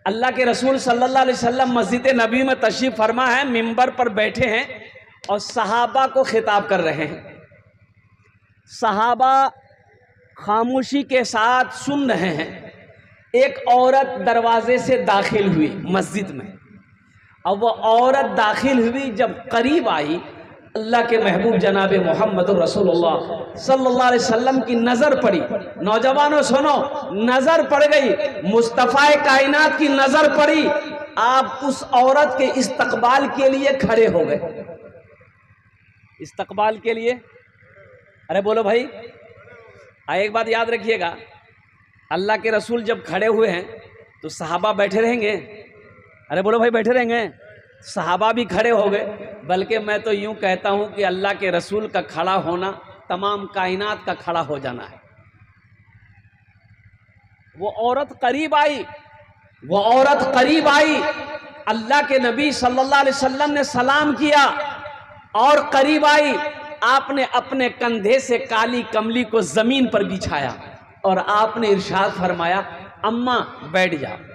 अल्लाह के रसूल सल्लल्लाहु अलैहि वसल्लम मस्जिद नबी में तशरीफ फरमा है, मिंबर पर बैठे हैं और सहाबा को खिताब कर रहे हैं। सहाबा खामोशी के साथ सुन रहे हैं। एक औरत दरवाजे से दाखिल हुई मस्जिद में, और वो औरत दाखिल हुई, जब करीब आई अल्लाह के महबूब जनाब मोहम्मद रसूलुल्लाह सल्लल्लाहु अलैहि वसल्लम की नज़र पड़ी। नौजवानों सुनो, नज़र पड़ गई, मुस्तफ़ा कायनात की नज़र पड़ी। आप उस औरत के इस्तकबाल के लिए खड़े हो गए। इस्तकबाल के लिए, अरे बोलो भाई। एक बात याद रखिएगा, अल्लाह के रसूल जब खड़े हुए हैं तो सहाबा बैठे रहेंगे। अरे बोलो भाई, बैठे रहेंगे। सहाबा भी खड़े हो गए। बल्कि मैं तो यूं कहता हूं कि अल्लाह के रसूल का खड़ा होना तमाम कायनात का खड़ा हो जाना है। वो औरत करीब आई, वो औरत करीब आई, अल्लाह के नबी सल्लल्लाहु अलैहि वसल्लम ने सलाम किया और करीब आई। आपने अपने कंधे से काली कमली को जमीन पर बिछाया और आपने इरशाद फरमाया, अम्मा बैठ जाओ।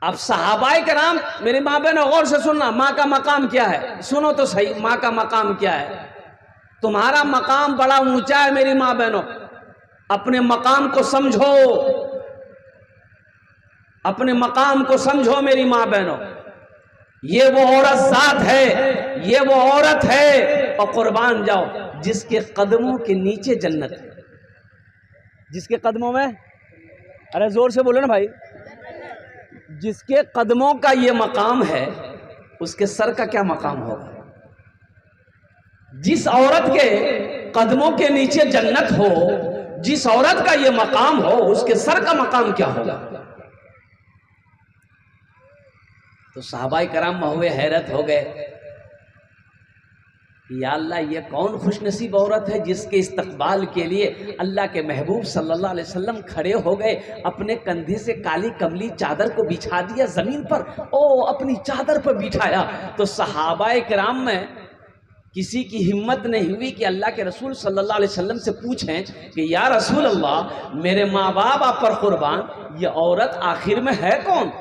अब सहाबाए कराम, मेरी माँ बहनों गौर से सुनना, माँ का मकाम क्या है, सुनो तो सही, माँ का मकाम क्या है। तुम्हारा मकाम बड़ा ऊंचा है मेरी माँ बहनों, अपने मकाम को समझो, अपने मकाम को समझो मेरी माँ बहनों। ये वो औरत जात है, ये वो औरत है, और कुर्बान जाओ जिसके कदमों के नीचे जन्नत है। जिसके कदमों में, अरे जोर से बोलो ना भाई, जिसके कदमों का ये मकाम है उसके सर का क्या मकाम होगा। जिस औरत के कदमों के नीचे जन्नत हो, जिस औरत का ये मकाम हो, उसके सर का मकाम क्या होगा। तो सहाबाए कराम महुए हैरत हो गए, या अल्लाह, ये कौन खुशनसीब औरत है जिसके इस्तकबाल के लिए अल्लाह के महबूब सल्लल्लाहु अलैहि वसल्लम खड़े हो गए, अपने कंधे से काली कमली चादर को बिछा दिया जमीन पर, ओ अपनी चादर पर बिठाया। तो सहाबाए किराम में किसी की हिम्मत नहीं हुई कि अल्लाह के रसूल सल्लल्लाहु अलैहि वसल्लम से पूछें कि या रसूल अल्लाह, मेरे माँ बाप आप पर कुर्बान, ये औरत आखिर में है कौन।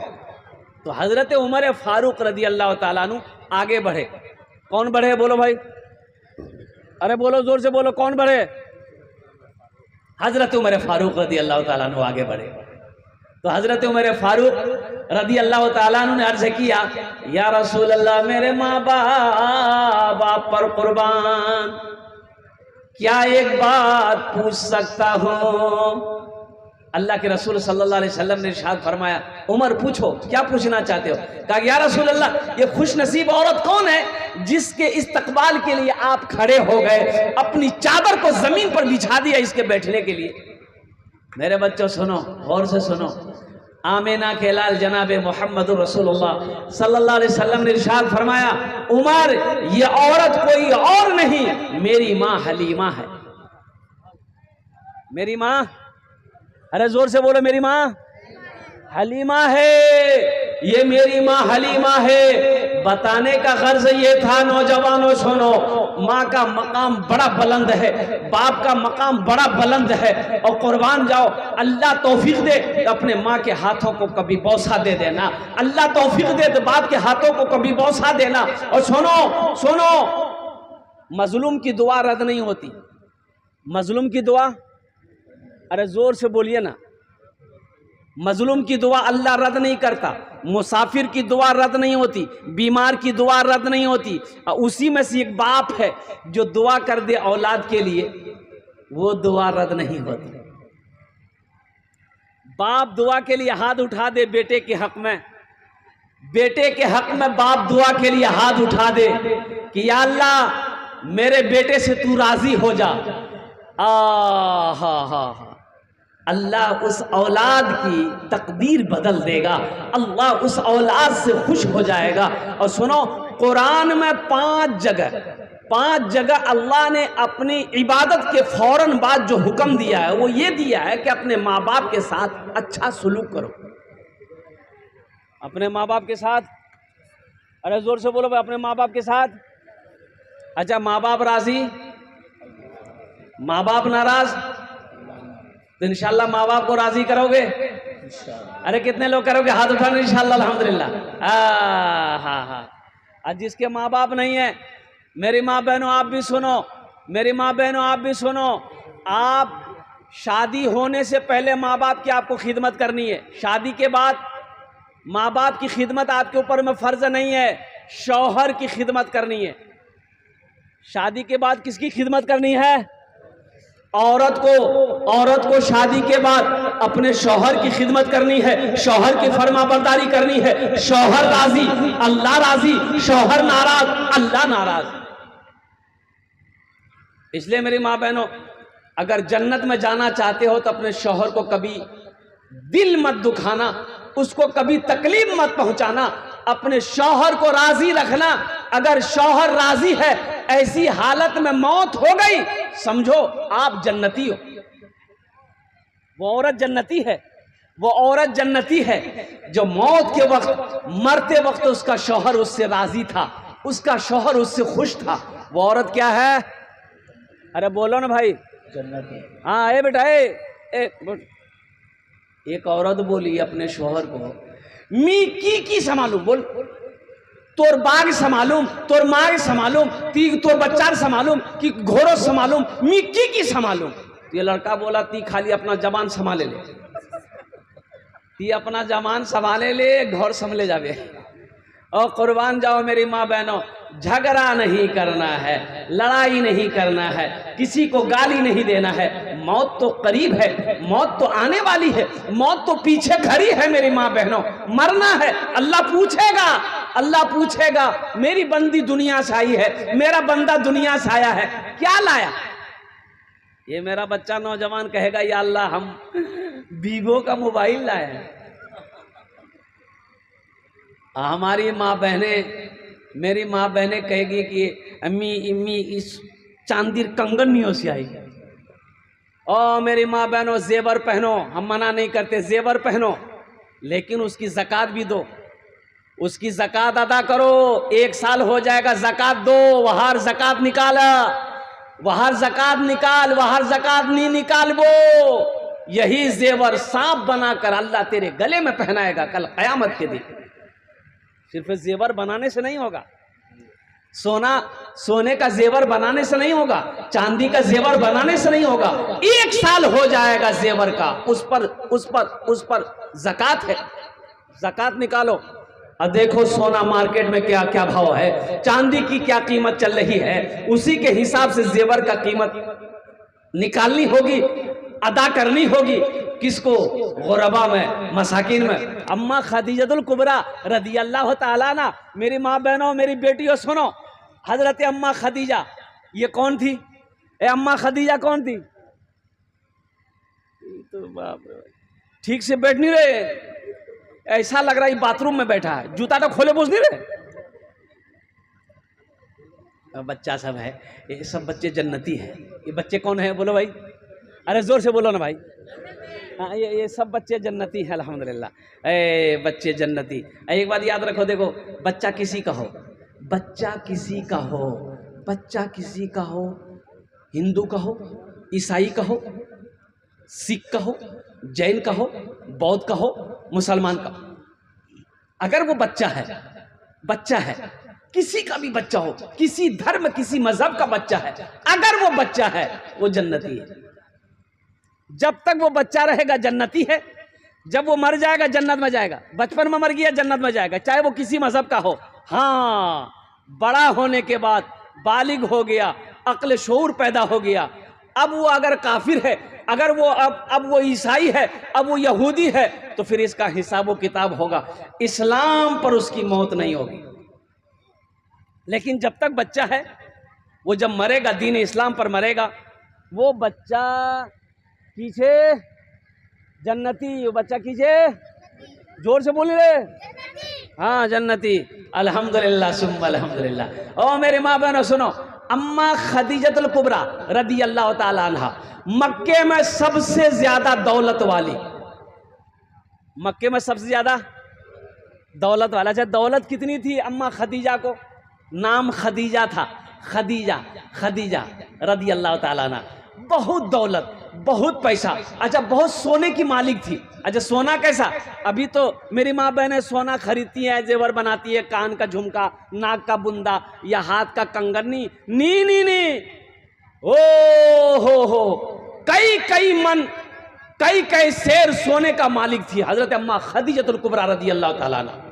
तो हजरत उमर फारूक रदी अल्लाह ताला अन्हु आगे बढ़े। कौन बढ़े बोलो भाई, अरे बोलो जोर से बोलो, कौन बढ़े। हजरत उमर फारूक रदी अल्लाह ताला अन्हु आगे बढ़े। तो हजरत उमर फारूक रदी अल्लाह ताला अन्हु ने अर्ज किया, या रसूल अल्लाह, मेरे माँ बाप आप पर कुर्बान, क्या एक बात पूछ सकता हूँ। अल्लाह के रसूल सल्लल्लाहु अलैहि वसल्लम ने इरशाद फरमाया, उमर पूछो, क्या पूछना चाहते हो। कहा, या रसूल अल्लाह, ये खुशनसीब औरत कौन है जिसके इस्तकबाल के लिए आप खड़े हो गए, अपनी चादर को जमीन पर बिछा दिया इसके बैठने के लिए। मेरे बच्चों सुनो, गौर से सुनो, आमिना के लाल जनाब मोहम्मद रसूलुल्लाह सल्लल्लाहु अलैहि वसल्लम ने इरशाद फरमाया, उमर, ये औरत कोई और नहीं, मेरी माँ हलीमा है। मेरी माँ, अरे जोर से बोलो, मेरी माँ हलीमा है, ये मेरी माँ हलीमा है। बताने का गर्ज ये था, नौजवानों सुनो, माँ का मकाम बड़ा बुलंद है, बाप का मकाम बड़ा बुलंद है, और कुर्बान जाओ, अल्लाह तौफीक दे तो अपने माँ के हाथों को कभी बौसा दे देना, अल्लाह तौफीक दे तो बाप के हाथों को कभी बौसा देना। और सुनो सुनो, मजलूम की दुआ रद्द नहीं होती। मजलूम की दुआ, अरे जोर से बोलिए ना, मजलूम की दुआ अल्लाह रद्द नहीं करता। मुसाफिर की दुआ रद्द नहीं होती, बीमार की दुआ रद्द नहीं होती। उसी में से एक बाप है जो दुआ कर दे औलाद के लिए, वो दुआ रद्द नहीं होती। बाप दुआ के लिए हाथ उठा दे बेटे के हक में, बेटे के हक में बाप दुआ के लिए हाथ उठा दे कि या अल्लाह, मेरे बेटे से तू राजी हो जा। हा, अल्लाह उस औलाद की तकदीर बदल देगा, अल्लाह उस औलाद से खुश हो जाएगा। और सुनो, कुरान में 5 जगह अल्लाह ने अपनी इबादत के फौरन बाद जो हुक्म दिया है वो ये दिया है कि अपने माँ बाप के साथ अच्छा सलूक करो। अपने माँ बाप के साथ, अरे जोर से बोलो भाई, अपने माँ बाप के साथ। अच्छा, माँ बाप राजी, माँ बाप नाराज, तो इंशाल्लाह माँ बाप को राजी करोगे। अरे कितने लोग करोगे हाथ उठाना इंशाअल्लाह अल्हम्दुलिल्लाह। हाँ हाँ। आज जिसके माँ बाप नहीं है, मेरी माँ बहनों आप भी सुनो, मेरी माँ बहनों आप भी सुनो, आप शादी होने से पहले माँ बाप की आपको खिदमत करनी है। शादी के बाद माँ बाप की खिदमत आपके ऊपर में फर्ज नहीं है, शौहर की खिदमत करनी है। शादी के बाद किसकी खिदमत करनी है? औरत को शादी के बाद अपने शौहर की खिदमत करनी है, शौहर की फरमाबरदारी करनी है। शौहर राजी अल्लाह राजी, शौहर नाराज अल्लाह नाराज। इसलिए मेरी माँ बहनों, अगर जन्नत में जाना चाहते हो तो अपने शौहर को कभी दिल मत दुखाना, उसको कभी तकलीफ मत पहुंचाना, अपने शौहर को राजी रखना। अगर शौहर राजी है, ऐसी हालत में मौत हो गई, समझो आप जन्नती हो। वो औरत जन्नती है, वो औरत जन्नती है जो मौत के वक्त, मरते वक्त उसका शौहर उससे राजी था, उसका शौहर उससे खुश था। वो औरत क्या है? अरे बोलो ना भाई, जन्नती। हाँ ए बेटा एक औरत बोली अपने शौहर को, मी की संभालूं, बोल तोर बाग संभालूं, तोर माँ संभालूं, तोर बच्चा संभालूं कि घोड़ो संभालूं, मी की संभालूं। ये लड़का बोला ती खाली अपना जबान संभाले ले, ती अपना जबान संभाले ले, घर संभले जावे। और कुर्बान जाओ मेरी माँ बहनों, झगड़ा नहीं करना है, लड़ाई नहीं करना है, किसी को गाली नहीं देना है। मौत तो करीब है, मौत तो आने वाली है, मौत तो पीछे खड़ी है मेरी माँ बहनों। मरना है, अल्लाह पूछेगा, अल्लाह पूछेगा मेरी बंदी दुनिया से आई है, मेरा बंदा दुनिया से आया है, क्या लाया? ये मेरा बच्चा नौजवान कहेगा या अल्लाह हम वीवो का मोबाइल लाए। हमारी माँ बहनें, मेरी माँ बहनें कहेगी कि अम्मी इम्मी इस चांदी कंगन नहीं से आई। ओ मेरी माँ बहनों, जेवर पहनो, हम मना नहीं करते, जेवर पहनो, लेकिन उसकी ज़कात भी दो, उसकी ज़कात अदा करो। 1 साल हो जाएगा, ज़कात दो, वहार ज़कात निकाला, वहार ज़कात निकाल, वहार ज़कात नहीं निकाल, वो यही जेवर सांप बनाकर अल्लाह तेरे गले में पहनाएगा कल क़यामत के दिन। सिर्फ जेवर बनाने से नहीं होगा, सोने का जेवर बनाने से नहीं होगा, चांदी का जेवर बनाने से नहीं होगा। 1 साल हो जाएगा जेवर का, उस पर ज़कात है, ज़कात निकालो। और देखो सोना मार्केट में क्या क्या भाव है, चांदी की क्या कीमत चल रही है, उसी के हिसाब से जेवर का कीमत निकालनी होगी, अदा करनी होगी। किसको? गुरबा में, मसाकिन में। अम्मा खदीजतुल कुबरा रदियल्लाहु ताला अन्हा, मेरी माँ बहनों, मेरी बेटियों सुनो, हजरत अम्मा खदीजा ये कौन थी? अम्मा खदीजा कौन थी? तो बाप रे, ठीक से बैठ नहीं रहे, ऐसा लग रहा है बाथरूम में बैठा है, जूता तो खोले बोझ नहीं रहे। बच्चा सब है, ये सब बच्चे जन्नती हैं। ये बच्चे कौन है बोलो भाई? अरे जोर से बोलो ना भाई। हाँ ये सब बच्चे जन्नती हैं अल्हम्दुलिल्लाह। बच्चे जन्नती। एक बात याद रखो, देखो बच्चा किसी का हो, बच्चा किसी का हो, बच्चा किसी का हो, हिंदू का हो, ईसाई का हो, सिख का हो, जैन का हो, बौद्ध का हो, मुसलमान का, अगर वो बच्चा है, किसी का भी बच्चा हो, किसी धर्म किसी मजहब का बच्चा है, अगर वो बच्चा है वो जन्नती है। जब तक वो बच्चा रहेगा जन्नती है, जब वो मर जाएगा जन्नत में जाएगा। बचपन में मर गया जन्नत में जाएगा, चाहे वो किसी मजहब का हो। हाँ, बड़ा होने के बाद बालिग हो गया, अक्ल शऊर पैदा हो गया, अब वो अगर काफिर है, अगर वो अब वो ईसाई है, अब वो यहूदी है, तो फिर इसका हिसाब व किताब होगा। इस्लाम पर उसकी मौत नहीं होगी। लेकिन जब तक बच्चा है, वो जब मरेगा दीन इस्लाम पर मरेगा, वो बच्चा कीछे जन्नती, वो बच्चा कीछे, जोर से बोल रहे, हाँ जन्नती। अल्हम्दुलिल्लाह सुम्मा अल्हम्दुलिल्लाह। ओ मेरे माँ बहनों सुनो, अम्मा खदीजतुल कुबरा रदियल्लाहु ताला अन्हा मक्के में सबसे ज्यादा दौलत वाली, मक्के में सबसे ज्यादा दौलत वाला। अच्छा दौलत कितनी थी अम्मा खदीजा को? नाम खदीजा था, खदीजा रदियल्लाहु ताला अन्हा। बहुत दौलत, बहुत पैसा, अच्छा बहुत सोने की मालिक थी। अच्छा सोना कैसा? अभी तो मेरी माँ बहनें सोना खरीदती हैं, जेवर बनाती है, कान का झुमका, नाक का बुंदा या हाथ का कंगन। नी नी नी नी ओ हो कई कई मन, कई कई शेर सोने का मालिक थी हजरत अम्मा खदीजतुल कुबरा रज़ियल्लाहु ताला अन्हा।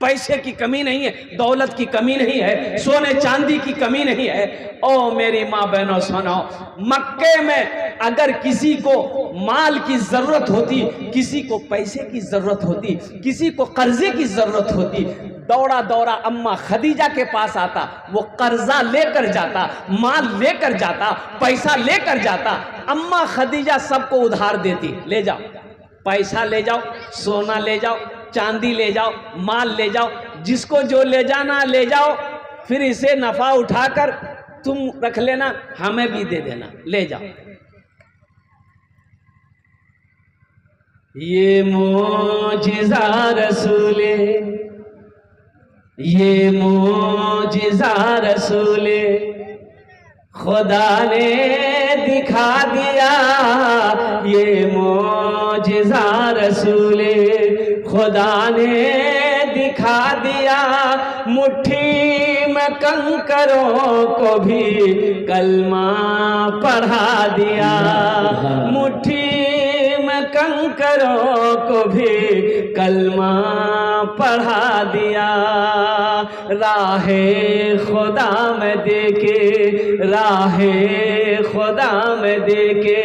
पैसे की कमी नहीं है, दौलत की कमी नहीं है, सोने चांदी की कमी नहीं है। ओ मेरी माँ बहनों सुनो, मक्के में अगर किसी को माल की जरूरत होती, किसी को पैसे की जरूरत होती, किसी को कर्जे की जरूरत होती, दौड़ा दौड़ा अम्मा खदीजा के पास आता, वो कर्जा लेकर जाता, माल लेकर जाता, पैसा लेकर जाता। अम्मा खदीजा सबको उधार देती, ले जाओ पैसा, ले जाओ सोना, ले जाओ चांदी, ले जाओ माल, ले जाओ, जिसको जो ले जाना ले जाओ, फिर इसे नफा उठाकर तुम रख लेना, हमें भी दे देना, ले जाओ। ये मोजिज़ा रसूले, ये मोजिज़ा रसूले खुदा ने दिखा दिया, ये मोजिज़ा रसूले खुदा ने दिखा दिया। मुट्ठी में कंकरों को भी कलमा पढ़ा दिया, मुट्ठी में कंकरों को भी कलमा पढ़ा दिया। राहे खुदा में देके, राहे खुदा में देके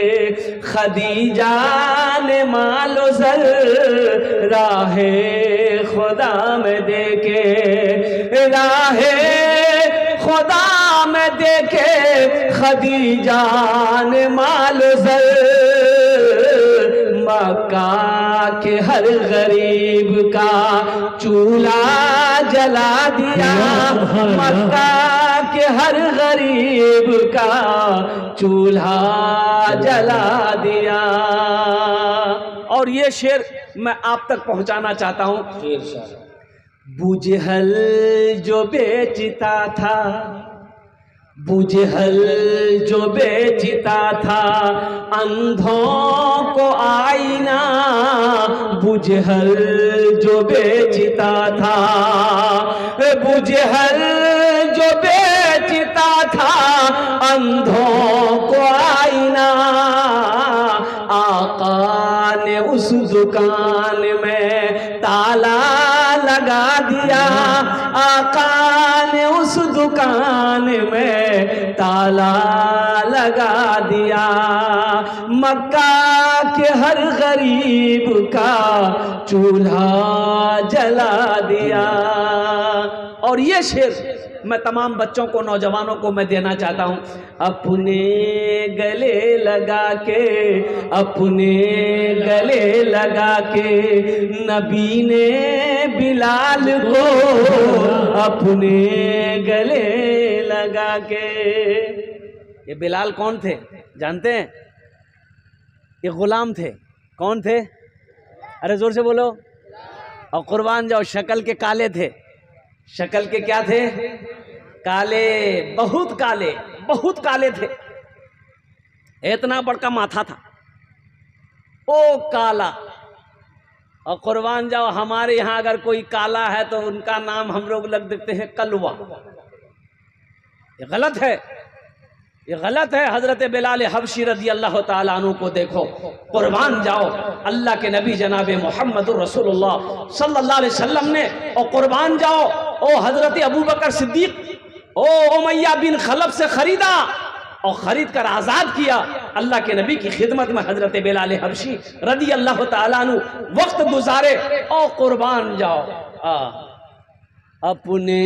खदीजा ने मालो ज़र, राहे खुदा में देके, राहे खुदा में देके खदीजा ने मालो ज़र, मक्का के हर गरीब का चूल्हा जला दिया, मक्का के हर गरीब का चूल्हा जला दिया। और ये शेर मैं आप तक पहुंचाना चाहता हूं। बुजहल जो बेचता था, बुजहल जो बेचता था अंधों को आईना, बुजहल जो बेचता था, बुजहल जो बेचता था अंधों को आईना, आका ने उस दुकान में ताला लगा दिया, आका ने उस दुकान में ताला लगा दिया। मक्का के हर गरीब का चूल्हा जला दिया। और ये शेर मैं तमाम बच्चों को, नौजवानों को मैं देना चाहता हूँ। अपने गले लगा के, अपने गले लगा के नबी ने बिलाल को, अपने गले लगा के। ये बिलाल कौन थे जानते हैं? ये गुलाम थे। कौन थे? अरे जोर से बोलो। और कुर्बान जाओ, शक्ल के काले थे। शक्ल के क्या थे? काले, बहुत काले, बहुत काले थे। इतना बड़का माथा था, ओ काला। और कुर्बान जाओ, हमारे यहाँ अगर कोई काला है तो उनका नाम हम लोग लग देते हैं कलवा। ये गलत है, ये गलत है। हजरत बिलाल हबशी रज़ियल्लाहु ताला अन्हु को देखो, कुर्बान जाओ, अल्लाह के नबी जनाब मोहम्मदुर रसूलुल्लाह सल्लल्लाहु अलैहि वसल्लम ने। और कुर्बान जाओ, ओ हजरत अबू बकर सिद्दीक, ओ उमैया बिन खलफ से खरीदा और खरीद कर आजाद किया। अल्लाह के नबी की खिदमत में हजरत बिलाल हबशी रज़ियल्लाहु ताला अन्हु वक्त गुजारे। और कुर्बान जाओ, अपने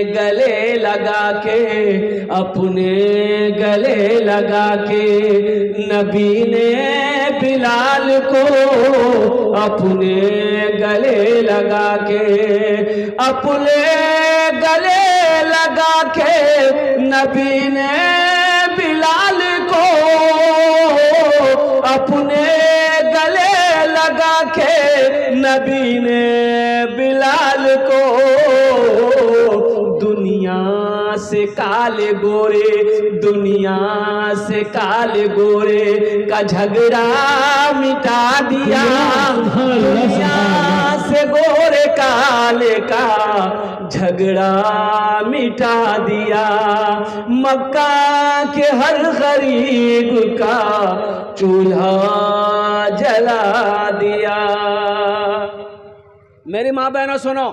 गले लगा के, अपने गले लगा के नबी ने बिलाल को, अपने गले लगा के, अपने गले लगा के नबी ने बिलाल को, अपने गले लगा के नबी ने बिलाल को। दुनिया से काले गोरे, दुनिया से काले गोरे का झगड़ा मिटा दिया। दुनिया से गोरे काले का झगड़ा मिटा दिया। मक्का के हर गरीब का चूल्हा जला दिया। मेरी माँ बहनों सुनो,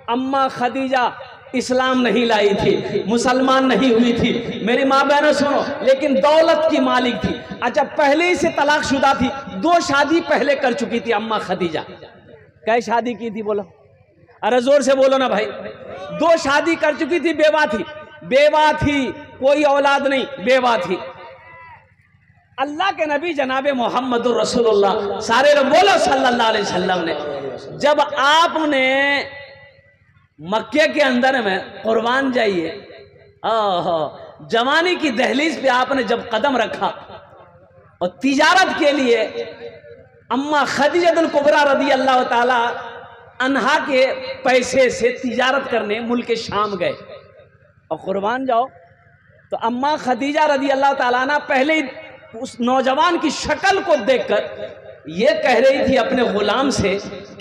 अम्मा खदीजा इस्लाम नहीं लाई थी, मुसलमान नहीं हुई थी। मेरी माँ बहनों सुनो, लेकिन दौलत की मालिक थी। अच्छा, पहले ही से तलाकशुदा थी, 2 शादी पहले कर चुकी थी अम्मा खदीजा। कै शादी की थी बोलो, अरे जोर से बोलो ना भाई। 2 शादी कर चुकी थी, बेवा थी। बेवा थी, कोई औलाद नहीं, बेवा थी। अल्लाह के नबी जनाबे मोहम्मदुर रसूलुल्लाह सारे बोलो सल्लल्लाहु अलैहि वसल्लम ने जब आपने मक्के के अंदर में कुर्बान जाइए, जवानी की दहलीज पे आपने जब कदम रखा और तिजारत के लिए अम्मा खदीजतुल कुबरा रदी अल्लाह ताला अन्हा के पैसे से तिजारत करने मुल्क शाम गए और कुर्बान जाओ, तो अम्मा खदीजा रदी अल्लाह ताला ना पहले ही उस नौजवान की शक्ल को देखकर ये कह रही थी अपने गुलाम से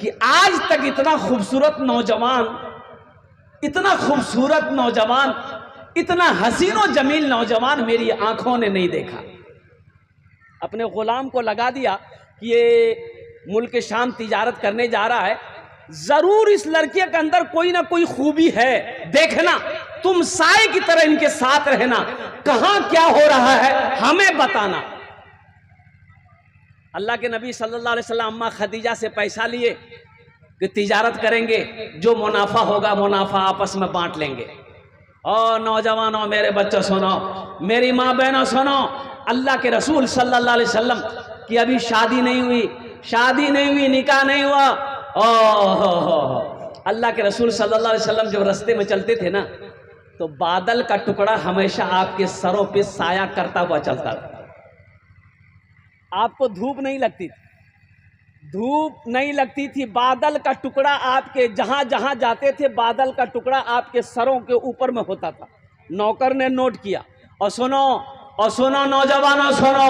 कि आज तक इतना खूबसूरत नौजवान, इतना खूबसूरत नौजवान, इतना हसीन और जमील नौजवान मेरी आंखों ने नहीं देखा। अपने गुलाम को लगा दिया कि ये मुल्क शाम तिजारत करने जा रहा है, जरूर इस लड़के के अंदर कोई ना कोई खूबी है, देखना, तुम साए की तरह इनके साथ रहना, कहां क्या हो रहा है हमें बताना। अल्लाह के नबी सल्लल्लाहु अलैहि वसल्लम अम्मा खदीजा से पैसा लिए कि तिजारत करेंगे, जो मुनाफा होगा मुनाफा आपस में बांट लेंगे। और नौजवानों, मेरे बच्चों सुनो, मेरी माँ बहनों सुनो, अल्लाह के रसूल सल्लल्लाहु अलैहि वसल्लम की अभी शादी नहीं हुई, निकाह नहीं हुआ। अल्लाह के रसूल सल्लल्लाहु अलैहि वसल्लम जब रास्ते में चलते थे ना, तो बादल का टुकड़ा हमेशा आपके सरों पे साया करता हुआ चलता था। आपको धूप नहीं लगती थी, बादल का टुकड़ा आपके जहां जहां जाते थे, बादल का टुकड़ा आपके सरों के ऊपर में होता था। नौकर ने नोट किया। और सुनो नौजवानों सुनो,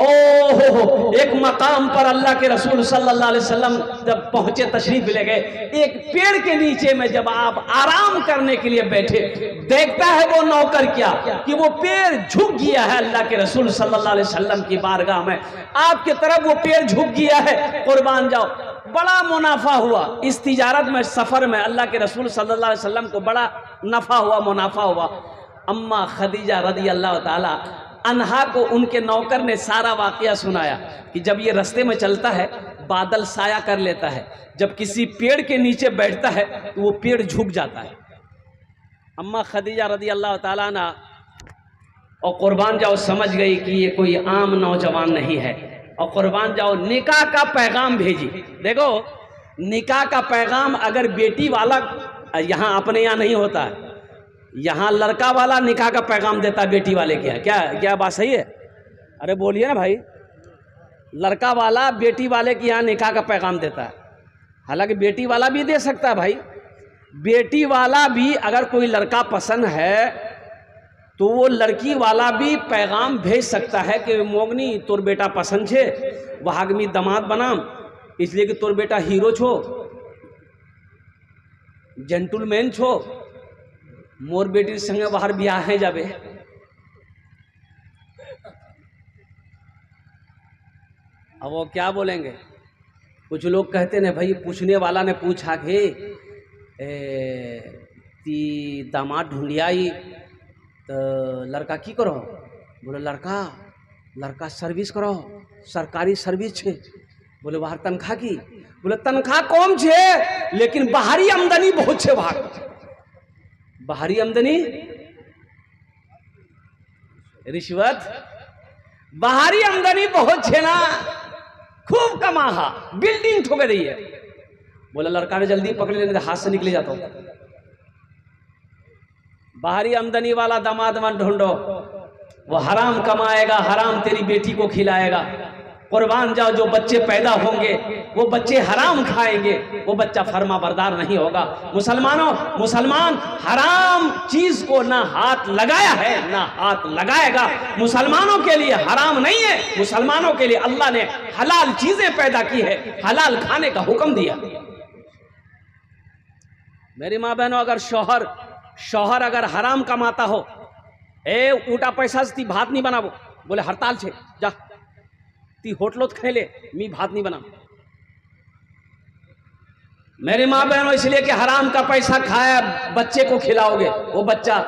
ओहो, एक मकाम पर अल्लाह के रसूल सल्लल्लाहु अलैहि वसल्लम जब पहुंचे, तशरीफ ले गए, एक पेड़ के नीचे में जब आप आराम करने के लिए बैठे, देखता है वो नौकर क्या कि वो पेड़ झुक गया है। अल्लाह के रसूल सल्लल्लाहु अलैहि वसल्लम की बारगाह में आपके तरफ वो पेड़ झुक गया है, कुर्बान जाओ। बड़ा मुनाफा हुआ इस तिजारत में, सफर में अल्लाह के रसूल सल्लल्लाहु अलैहि वसल्लम को बड़ा नफा हुआ, मुनाफा हुआ। अम्मा खदीजा रदी अल्लाह ताला अन्हा को उनके नौकर ने सारा वाकया सुनाया कि जब ये रास्ते में चलता है बादल साया कर लेता है, जब किसी पेड़ के नीचे बैठता है तो वो पेड़ झुक जाता है। अम्मा खदीजा रदी अल्लाह ताला ना और कुर्बान जाओ समझ गई कि ये कोई आम नौजवान नहीं है, और कुर्बान जाओ निकाह का पैगाम भेजी। देखो, निकाह का पैगाम अगर बेटी वाला, यहाँ अपने यहाँ नहीं होता है, यहाँ लड़का वाला निकाह का पैगाम देता है बेटी वाले के। क्या बात सही है? अरे बोलिए ना भाई। लड़का वाला बेटी वाले के यहाँ निकाह का पैगाम देता है। हालांकि बेटी वाला भी दे सकता है भाई, बेटी वाला भी अगर कोई लड़का पसंद है तो वो लड़की वाला भी पैगाम भेज सकता है कि मोगनी तोर बेटा पसंद छे, वहागमी दामाद बनाम, इसलिए कि तोर बेटा हीरो छो, जेंटलमैन छो, मोर बेटी संगे बाहर ब्याह है जाबे। अब वो क्या बोलेंगे? कुछ लोग कहते हैं भाई, पूछने वाला ने पूछा कि ती दामाद ढूंढियाई तो लड़का की करो? बोले लड़का सर्विस करो, सरकारी सर्विस छे। बोले बाहर तनख्वाह की? बोले तनख्वाह कम छे लेकिन बाहरी आमदनी बहुत छे। बाहरी आमदनी, रिश्वत, बाहरी आमदनी बहुत छे ना, खूब कमाहा, बिल्डिंग ठोके रही है। बोला लड़का ने जल्दी पकड़ लेने, हाथ से निकले जाता हूं। बाहरी आमदनी वाला दामाद मन ढूंढो, वो हराम कमाएगा, हराम तेरी बेटी को खिलाएगा। कुर्बान जाओ, जो बच्चे पैदा होंगे वो बच्चे हराम खाएंगे, वो बच्चा फर्मा बरदार नहीं होगा। मुसलमानों, मुसलमान हराम चीज को ना हाथ लगाया है ना हाथ लगाएगा। मुसलमानों के लिए हराम नहीं है, मुसलमानों के लिए अल्लाह ने हलाल चीजें पैदा की है, हलाल खाने का हुक्म दिया। मेरी माँ बहनों, अगर शौहर अगर हराम कमाता हो, ए ऊटा पैसा से ती भात नहीं बनाबो, बोले हड़ताल छे जा ती होटलों खेले मी भात नहीं बना। मेरी माँ बहनों, इसलिए कि हराम का पैसा खाया बच्चे को खिलाओगे, वो बच्चा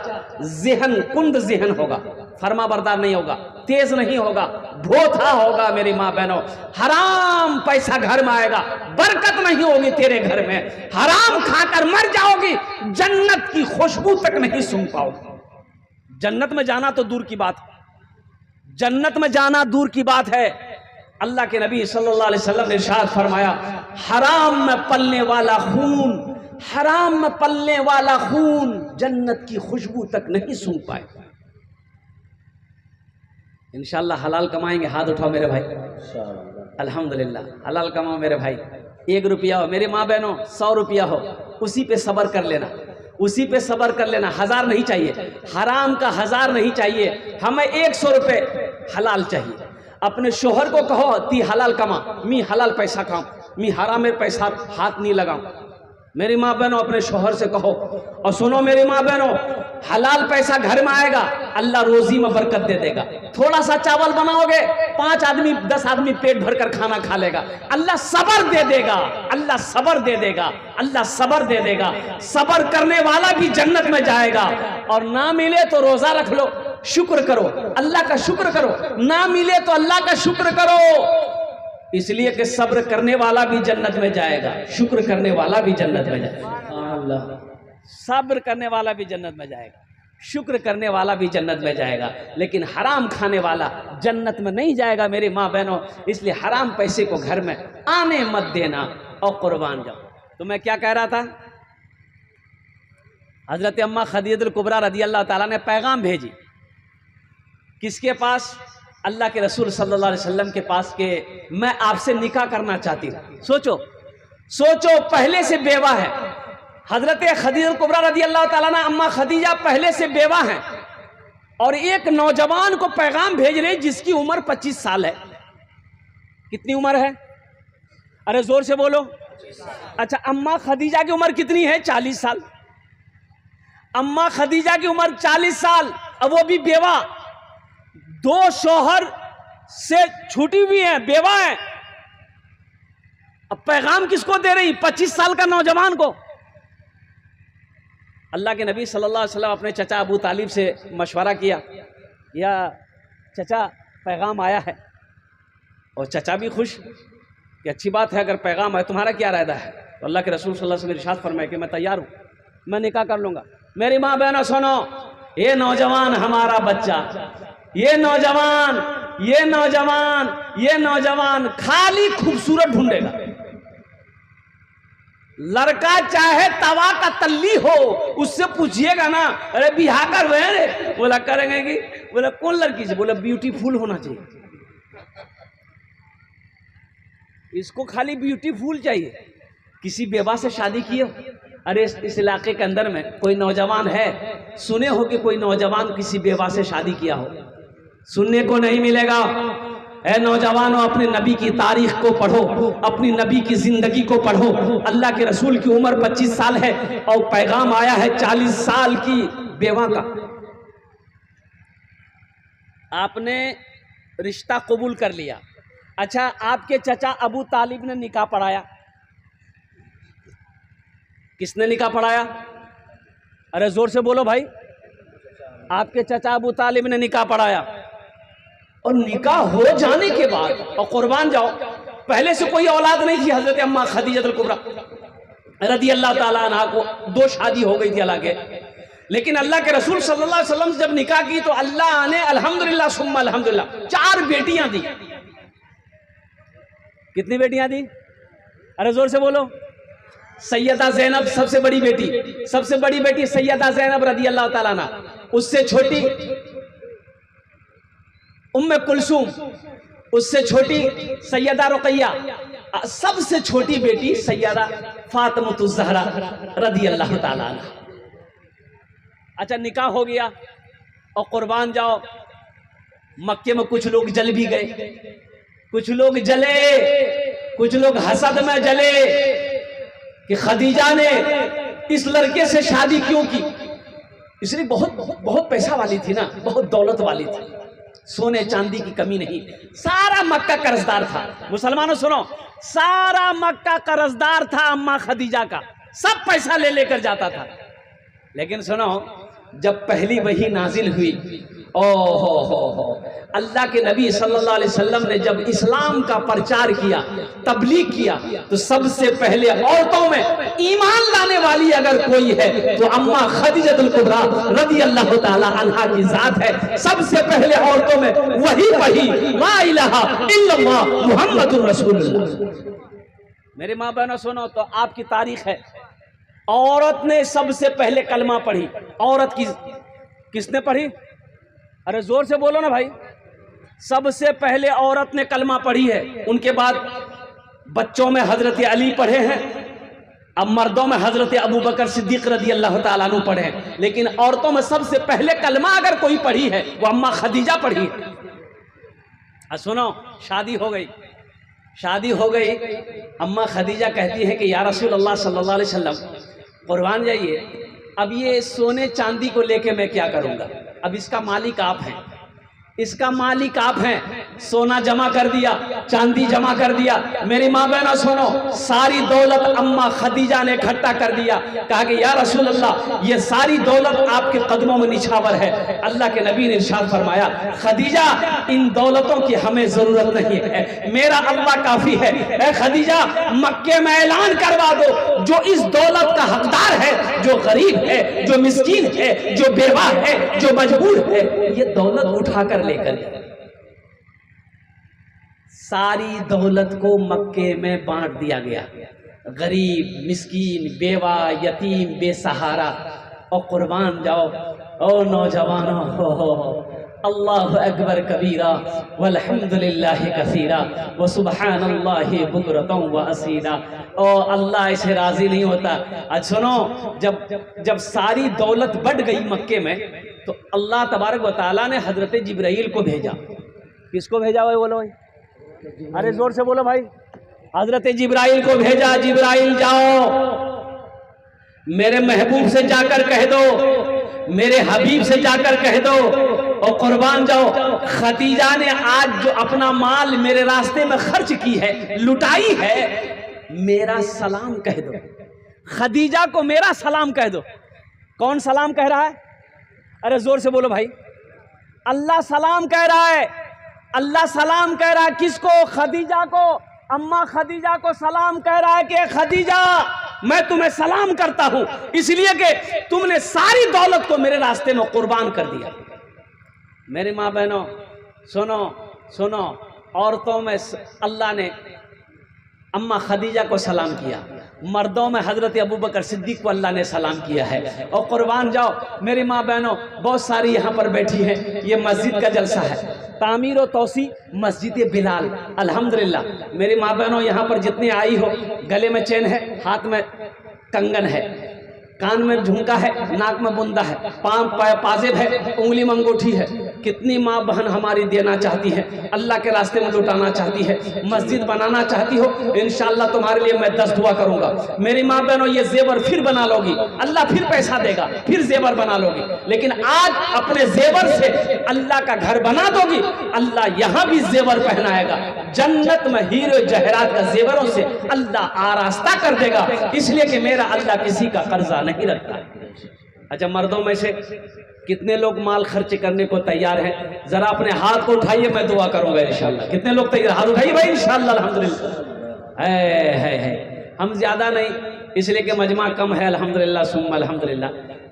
कुंद ज़हन होगा, फर्मा बरदार नहीं होगा, तेज नहीं होगा, भोथा होगा। मेरी माँ बहनों, हराम पैसा घर में आएगा, बरकत नहीं होगी तेरे घर में, हराम खाकर मर जाओगी, जन्नत की खुशबू तक नहीं सूंघ पाओगी। जन्नत में जाना तो दूर की बात, जन्नत में जाना दूर की बात है। अल्लाह के नबी सल्लल्लाहु अलैहि वसल्लम ने इरशाद फरमाया, हराम में पलने वाला खून, हराम में पलने वाला खून जन्नत की खुशबू तक नहीं सूंघ पाए। इंशाअल्लाह हलाल कमाएंगे, हाथ उठाओ मेरे भाई, अल्हम्दुलिल्लाह हलाल कमाओ मेरे भाई। 1 रुपया हो मेरे माँ बहनों, 100 रुपया हो, उसी पे सब्र कर लेना, उसी पे सब्र कर लेना। 1000 नहीं चाहिए, हराम का 1000 नहीं चाहिए, हमें 100 रुपये हलाल चाहिए। अपने शोहर को कहो ती हलाल कमा, मी हलाल पैसा खाऊं, मी हराम में पैसा हाथ नहीं लगाऊं। मेरी माँ बहनों, अपने शोहर से कहो। और सुनो मेरी माँ बहनों, हलाल पैसा घर में आएगा, अल्लाह रोजी में बरकत दे देगा। थोड़ा सा चावल बनाओगे, 5 आदमी 10 आदमी पेट भर कर खाना खा लेगा। अल्लाह सबर दे देगा, अल्लाह सबर दे देगा, अल्लाह सबर दे देगा। सबर करने वाला भी जन्नत में जाएगा। और ना मिले तो रोजा रख लो, शुक्र करो, अल्लाह का शुक्र करो। ना मिले तो अल्लाह का शुक्र करो, इसलिए कि सब्र करने वाला भी जन्नत में जाएगा, शुक्र करने वाला भी जन्नत में जाएगा। सब्र करने वाला भी जन्नत में जाएगा, शुक्र करने वाला भी जन्नत में जाएगा। लेकिन हराम खाने वाला जन्नत में नहीं जाएगा मेरी माँ बहनों। इसलिए हराम पैसे को घर में आने मत देना और कुर्बान जाओ। तो मैं क्या कह रहा था, हजरत अम्मा खदीजतुल कुबरा रदी अल्लाह ताला ने पैगाम भेजी, किसके पास? अल्लाह के रसूल सल्लल्लाहु अलैहि वसल्लम के पास के मैं आपसे निकाह करना चाहती हूँ। सोचो सोचो, पहले से बेवा है हजरत खदीजा कुबरा रदी अल्लाह ताला ना, अम्मा खदीजा पहले से बेवा हैं और एक नौजवान को पैगाम भेज रहे जिसकी उम्र 25 साल है। कितनी उम्र है? अरे जोर से बोलो। अच्छा, अम्मा खदीजा की उम्र कितनी है? 40 साल। अम्मा खदीजा की उम्र 40 साल, अब वो भी बेवा, 2 शौहर से छूटी हुई है, बेवा है। अब पैगाम किसको दे रही? 25 साल का नौजवान को। अल्लाह के नबी सल्लल्लाहु अलैहि वसल्लम अपने चचा अबू तालिब से मशवरा किया, या चचा पैगाम आया है। और चचा भी खुश कि अच्छी बात है, अगर पैगाम है तुम्हारा क्या इरादा है? तो अल्लाह के रसूल सल्लल्लाहु अलैहि वसल्लम ने इरशाद फरमाया कि मैं तैयार हूँ, मैं निकाह कर लूँगा। मेरी माँ बहनों सुनो, ये नौजवान हमारा बच्चा, ये नौजवान खाली खूबसूरत ढूंढेगा। लड़का चाहे तवा का तल्ली हो, उससे पूछिएगा ना, अरे बिहार कर रहे हैं? बोला करेंगे कि, बोला कौन लड़की से? बोला ब्यूटीफुल होना चाहिए, इसको खाली ब्यूटीफुल चाहिए। किसी बेवा से शादी किए? अरे इस इलाके के अंदर में कोई नौजवान है, सुने हो कि कोई नौजवान किसी बेवा से शादी किया हो? सुनने को नहीं मिलेगा। ऐ नौजवानों, अपने नबी की तारीख को पढ़ो, अपनी नबी की जिंदगी को पढ़ो। अल्लाह के रसूल की उम्र 25 साल है और पैगाम आया है 40 साल की बेवा का। आपने रिश्ता कबूल कर लिया। अच्छा, आपके चचा अबू तालिब ने निकाह पढ़ाया। किसने निकाह पढ़ाया? अरे जोर से बोलो भाई। आपके चचा अबू तालिब ने निकाह पढ़ाया। और निकाह हो जाने के बाद, और कुर्बान जाओ, पहले से कोई औलाद नहीं थी हजरत अम्मा खदीजतुल कुबरा रदी अल्लाह ताला अन्हा को। 2 शादी हो गई थी हालांकि, लेकिन अल्लाह के रसूल सल्लल्लाहु अलैहि वसल्लम से जब निकाह की तो अल्लाह ने अल्हम्दुलिल्लाह सुम्मा अल्हम्दुलिल्लाह 4 बेटियां दी। कितनी बेटियां दी? अरे जोर से बोलो। सैयदा ज़ैनब सबसे बड़ी बेटी सैयदा ज़ैनब रदी अल्लाह ताला अन्हा। उससे छोटी उम्मे कुलसूम, उससे छोटी सैयदा रुकैया, सबसे छोटी बेटी सैयदा फातिमतुज़ ज़हरा रज़ी अल्लाह ताला अन्हा। अच्छा, निकाह हो गया और कुर्बान जाओ, मक्के में कुछ लोग जल भी गए, कुछ लोग जले, कुछ लोग हसद में जले कि खदीजा ने इस लड़के से शादी क्यों की। इसलिए बहुत पैसा वाली थी ना, बहुत दौलत वाली थी, सोने चांदी की कमी नहीं, सारा मक्का कर्जदार था। मुसलमानों सुनो, सारा मक्का कर्जदार था अम्मा खदीजा का, सब पैसा ले लेकर जाता था। लेकिन सुनो, जब पहली वही नाजिल हुई, हो अल्लाह के नबी सल्लल्लाहु अलैहि वसल्लम ने जब इस्लाम का प्रचार किया, तबलीग किया, तो सबसे पहले औरतों में ईमान लाने वाली अगर कोई है तो अम्मा खदीजतुल कुबरा रज़ी अल्लाह ताला अन्हा की जात है। सबसे पहले औरतों में वही ला इलाहा इल्लल्लाह मुहम्मदुर रसूलुल्लाह। मेरे माँ बहनों सुनो, तो आपकी तारीख है, औरत ने सबसे पहले कलमा पढ़ी। औरत की किसने पढ़ी? अरे जोर से बोलो ना भाई। सबसे पहले औरत ने कलमा पढ़ी है। उनके बाद बच्चों में हजरत अली पढ़े हैं, अब मर्दों में हजरत अबू बकर सिद्दीक रज़ी अल्लाह ताला अन्हु पढ़े हैं। लेकिन औरतों में सबसे पहले कलमा अगर कोई पढ़ी है वो अम्मा खदीजा पढ़ी है। सुनो, शादी हो गई, शादी हो गई। अम्मा खदीजा कहती है कि या रसूल अल्लाह सल्लल्लाहु अलैहि वसल्लम, कुर्बान जाइए, अब ये सोने चांदी को लेके मैं क्या करूंगा? अब इसका मालिक आप हैं, इसका मालिक आप हैं। सोना जमा कर दिया, चांदी जमा कर दिया। मेरी माँ बहना सुनो, सारी दौलत अम्मा खदीजा ने इकट्ठा कर दिया। कहा कि या रसूल अल्लाह, ये सारी दौलत आपके कदमों में निछावर है। अल्लाह के नबी ने इरशाद फरमाया, खदीजा इन दौलतों की हमें जरूरत नहीं है, मेरा अल्लाह काफी है। ए खदीजा, मक्के में ऐलान करवा दो, जो इस दौलत का हकदार है, जो गरीब है, जो मिस्कीन है, जो बेवा है, जो मजबूर है, ये दौलत उठाकर लेकर। सारी दौलत को मक्के में बांट दिया गया। गरीब, मिस्कीन, बेवा, यतीम, बेसहारा। और कुर्बान जाओ ओ नौजवानों, हो अल्लाहु अकबर कबीरा वल्हम्दुलिल्लाहि कसीरा व सुब्हानल्लाहि बुकरतम व असीला। और अल्लाह इसे राजी नहीं होता। आज सुनो, जब सारी दौलत बढ़ गई मक्के में, तो अल्लाह तबारक व तआला ने हजरत जिब्राइल को भेजा। किसको भेजा भाई? बोलो भाई, अरे जोर से बोलो भाई। हजरत जिब्राइल को भेजा। जिब्राइल जाओ, मेरे महबूब से जाकर कह दो, मेरे हबीब से जाकर कह दो, और कुर्बान जाओ, खदीजा ने आज जो अपना माल मेरे रास्ते में खर्च की है, लुटाई है, मेरा सलाम कह दो। खदीजा को मेरा सलाम कह दो। कौन सलाम कह रहा है? अरे जोर से बोलो भाई। अल्लाह सलाम कह रहा है। अल्लाह सलाम कह रहा है किसको? खदीजा को। अम्मा खदीजा को सलाम कह रहा है कि खदीजा, मैं तुम्हें सलाम करता हूं, इसलिए कि तुमने सारी दौलत को मेरे रास्ते में कुर्बान कर दिया। मेरी माँ बहनों सुनो सुनो, औरतों में अल्लाह ने अम्मा खदीजा को सलाम किया, मर्दों में हजरत अबू बकर सिद्दीक को अल्लाह ने सलाम किया है। और कुर्बान जाओ मेरी माँ बहनों, बहुत सारी यहाँ पर बैठी हैं। ये मस्जिद का जलसा है, तामीर और तौसी मस्जिद बिलाल। अल्हम्दुलिल्लाह मेरी माँ बहनों, यहाँ पर जितनी आई हो, गले में चेन है, हाथ में कंगन है, कान में झुमका है, नाक में बुंदा है, पाँव पाजेब है, उंगली में अंगूठी है। कितनी माँ बहन हमारी देना चाहती है, अल्लाह के रास्ते में लुटाना चाहती है, मस्जिद बनाना चाहती हो, इंशाअल्लाह तुम्हारे लिए मैं 10 दुआ करूंगा। मेरी माँ बहनों, ये जेवर फिर बना लोगी, अल्लाह फिर पैसा देगा, फिर जेवर बना लोगी। लेकिन आज अपने जेवर से अल्लाह का घर बना दोगी, अल्लाह यहाँ भी जेवर पहनाएगा। जन्नत में हीरे जहरात का जेवरों से अल्लाह आरास्ता कर देगा, इसलिए कि मेरा अल्लाह किसी का कर्जा नहीं रखता। अच्छा, मर्दों में से कितने लोग माल खर्च करने को तैयार हैं? जरा अपने हाथ को उठाइए, मैं दुआ करूंगा इंशाल्लाह। कितने लोग तैयार? हाथ उठाइए भाई इंशाल्लाह। अल्हम्दुलिल्लाह है। हम ज्यादा नहीं, इसलिए कि मजमा कम है। अल्हम्दुलिल्लाह सुम्मा अल्हम्दुलिल्लाह।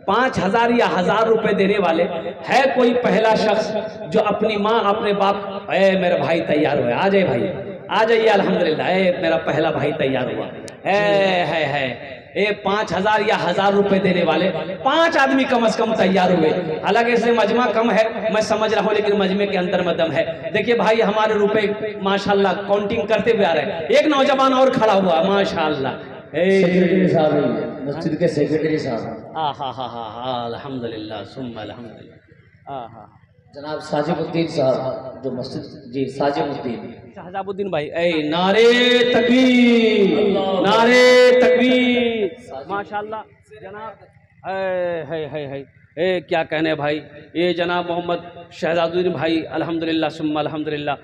5,000 या 1,000 रुपए देने वाले है कोई पहला शख्स जो अपनी माँ अपने बाप, मेरा भाई तैयार हुआ, आ जाए भाई, आ जाइए। अल्हम्दुलिल्लाह मेरा पहला भाई तैयार हुआ है। ये 5,000 या 1,000 रुपए देने वाले 5 आदमी कम से कम तैयार हुए। हालांकि इसमें मजमा कम है, मैं समझ रहा हूँ, लेकिन मजमे के अंदर में दम है। देखिए भाई, हमारे रुपए माशाल्लाह काउंटिंग करते हुए आ रहे हैं। एक नौजवान और खड़ा हुआ माशाल्लाह, सेक्रेटरी साहब, मस्जिद के सेक्रेटरी साहब। हा अल्हम्दुलिल्लाह सुम्मा अल्हम्दुलिल्लाह। जनाब साजिबुद्दीन साहब जो मस्जिद, जी साजिबुद्दीन शहजाबुद्दीन भाई, ए नारे तकबीर, नारे तकबीर, माशाल्लाह जनाब। है ए क्या कहने भाई, ये जनाब मोहम्मद शहजाबुद्दीन भाई अल्हम्दुलिल्लाह सुम्मा अल्हम्दुलिल्लाह।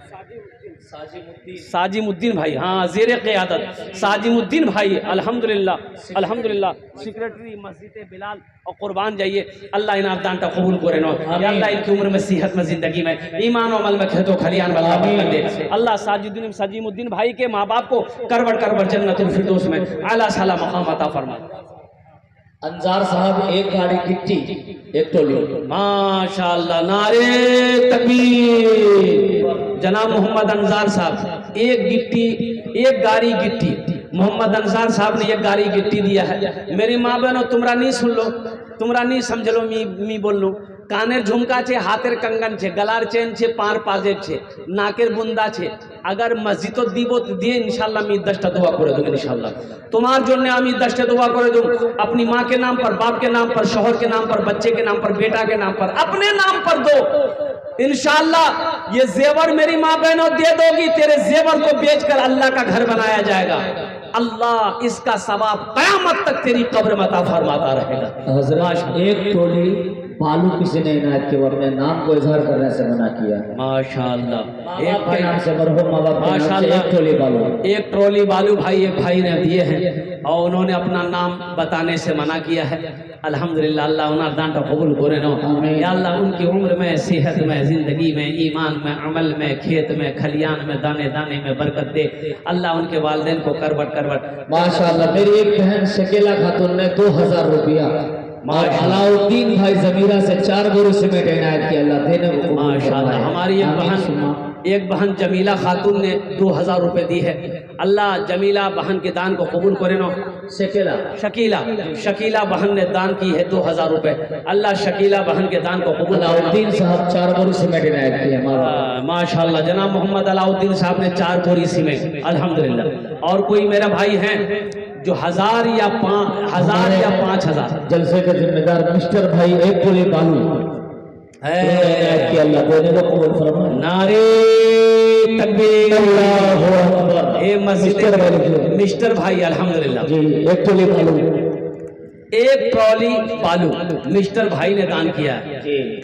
साजिमुद्दीन भाई, हाँ ज़ेरे क़ियादत साजिमुद्दीन भाई अल्हम्दुलिल्लाह अल्हम्दुलिल्लाह, सेक्रेटरी मस्जिद बिलाल। और कुर्बान जाइए, अल्लाह इन दान का कबूल करे नो, या अल्लाह इनकी उम्र में सेहत में ज़िंदगी में ईमान और अमल में खेतो खलियान में अल्लाह बरकत दे। अल्लाह साजिमुद्दीन भाई के माँ बाप को करवट करवट जन्नतुल फिरदौस में आला साला मकाम अता फरमा। अंजार साहब एक गाड़ी गिट्टी एक टोली, माशाल्लाह नारे तकबीर। जनाब मोहम्मद अंजार साहब एक गिट्टी, एक गाड़ी गिट्टी, मोहम्मद अंजार साहब ने एक गाड़ी गिट्टी दिया है। मेरी माँ बहनों, तुमरा नहीं सुन लो, तुमरा नहीं समझ लो, मी बोल लूँ। कानेर झुमका छे, हाथेर कंगन छे, गलार चेन छे, पार पाजेब छे, नाकेर बुंदा छे। अगर मस्जिद दीबो दिए इंशाल्लाह मी 10टा दुआ करे दूंगा इंशाल्लाह। तुम्हार जोड़ने आमी 10टा दुआ करे दूँ, अपनी माँ के नाम पर, बाप के नाम पर, शौहर के नाम पर, बच्चे के नाम पर, बेटा के नाम पर, अपने नाम पर दो इंशाल्लाह। ये जेवर मेरी माँ बहनों दे दोगी, तेरे जेवर को बेचकर अल्लाह का घर बनाया जाएगा। अल्लाह इसका सवाब कयामत तक तेरी कब्र में अता फरमाता रहेगा। हज़रत एक टोली बालू किसी ने इनायत के अपने नाम को इजहार करने से मना किया। माशाल्लाह, एक के नाम से मरहूम माँ बाप के नाम से एक टोली बालू, एक ट्रॉली बालू भाई एक भाई ने दिए हैं और उन्होंने अपना नाम बताने से मना किया है। अल्हम्दुलिल्लाह, अल्लाह उन्हें दान का कबूल करे नो। या अल्लाह उनकी उम्र में, सेहत में, जिंदगी में, ईमान में, अमल में, खेत में, खलियान में, दाने दाने में बरकत दे। अल्लाह उनके वालिदैन को करवट करवट। माशाल्लाह, मेरी एक बहन शकीला खातून ने 2000 रुपया, अलाउद्दीन भाई जमीरा से 4 बोरी सीमेंट इनायत किया। अल्लाह देने को माशाल्लाह। हमारी एक बहन जमीला खातून ने 2000 रुपए दी है। अल्लाह जमीला बहन के दान को कबूल करे नो। शकीला बहन ने दान की है 2000 रुपए। अल्लाह शकीला बहन के दान को कबूल। अलाउद्दीन साहब 4 बोरी सीमेंट इनायत किया। माशाल्लाह, जनाब मोहम्मद अलाउद्दीन साहब ने 4 बोरी सीमेंट अल्हम्दुलिल्लाह। और कोई मेरा भाई है जो 1000 या 5000 जलसे के जिम्मेदार मिस्टर भाई एक बोरी बालू है। अल्लाह देने को कबूल फरमाए। नारे तकबीर, ए मस्जिद मिस्टर भाई अल्हम्दुलिल्लाह जी, एक टोली बालू, एक ट्रॉली बालू मिस्टर भाई ने दान किया।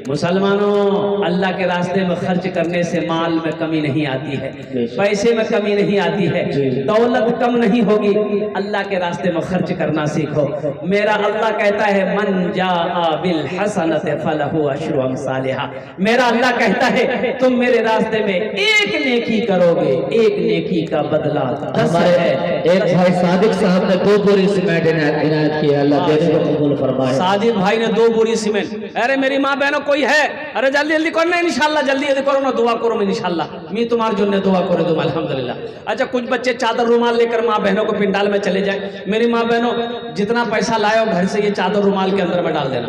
मुसलमानों, अल्लाह के रास्ते में खर्च करने से माल में कमी नहीं आती है, पैसे में कमी नहीं आती है, दौलत कम नहीं होगी। अल्लाह के रास्ते में खर्च करना सीखो। मेरा अल्लाह कहता है मन जाअ बिल हसनति फलहु अशरु अमसालिहा। मेरा अल्लाह कहता है तुम मेरे रास्ते में एक नेकी करोगे, एक नेकी का बदला 10 है। एक भाई सादिक साहब ने 2 बोरी सीमेंट इनायत किया। अल्लाह सादिक भाई ने 2 बोरी सीमेंट। अरे मेरी माँ बहनों कोई है, अरे जल्दी जल्दी करो ना इंशाल्लाह, जल्दी जल्दी करो ना, दुआ करो इंशाल्लाह। मैं तुम्हारे जो ने दुआ करे दूँ अल्हम्दुलिल्लाह। अच्छा, कुछ बच्चे चादर रुमाल लेकर माँ बहनों को पिंडाल में चले जाए। मेरी माँ बहनों जितना पैसा लाए घर से ये चादर रुमाल के अंदर में डाल देना।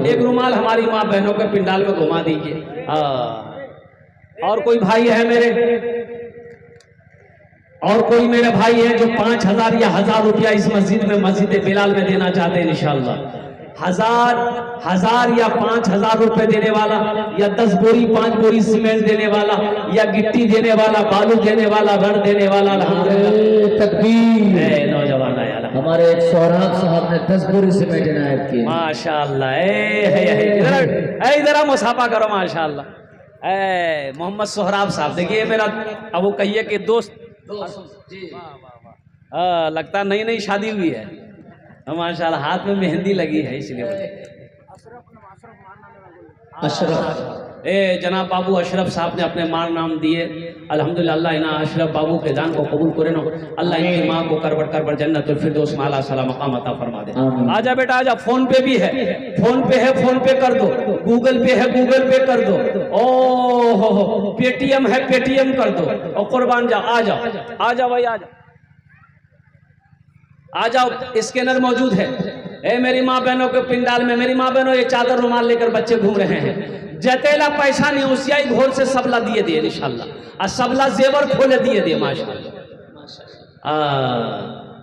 एक रुमाल हमारी माँ बहनों के पिंडाल में घुमा दीजिए। और कोई भाई है मेरे, और कोई मेरे भाई है जो 5000 या 1000 रुपया इस मस्जिद में, मस्जिद बिलाल में देना चाहते हैं इंशाल्लाह। 1000 या 5000 रुपए देने वाला, या 10 बोरी 5 बोरी सीमेंट देने वाला, या गिट्टी देने वाला, बालू देने वाला, रड़ देने वाला। तकबीर। नौजवान आया हमारे एक सोहराब साहब ने 10 बोरी सीमेंट इनायत की। माशाल्लाह। इधर मुसाफा करो माशाल्लाह। मोहम्मद सोहराब साहब, देखिए मेरा, अब वो कहिए कि दोस्त लगता नई नई शादी हुई है माशाल्लाह, हाथ में मेहंदी लगी है इसलिए। अशरफ, जनाब बाबू अशरफ साहब ने अपने मार नाम दिए अल्हम्दुलिल्लाह। अल्लाह इना अशरफ बाबू के दान को कबूल करे नो। अल्लाह इनकी माँ को करवट करवट जन्नतुल फिरदौस में आला साला मकाम अता फरमा दे। आजा बेटा आजा, फोन पे भी है, फोन पे है, फोन पे कर दो, गूगल पे है, गूगल पे कर दो, ओ पेटीएम है, पेटीएम कर दो। और कुर्बान जा, आ जाओ आ जाओ भाई आ जाओ। आ जाओ, स्कैनर मौजूद है। ए मेरी माँ बहनों के पिंडाल में, मेरी माँ बहनों ये चादर रुमाल लेकर बच्चे घूम रहे हैं। जतेला पैसा नहीं उसियाई घोर से सबला दिए दिए इंशाल्लाह, और सबला जेवर खोले दिए दिए माशाल्लाह।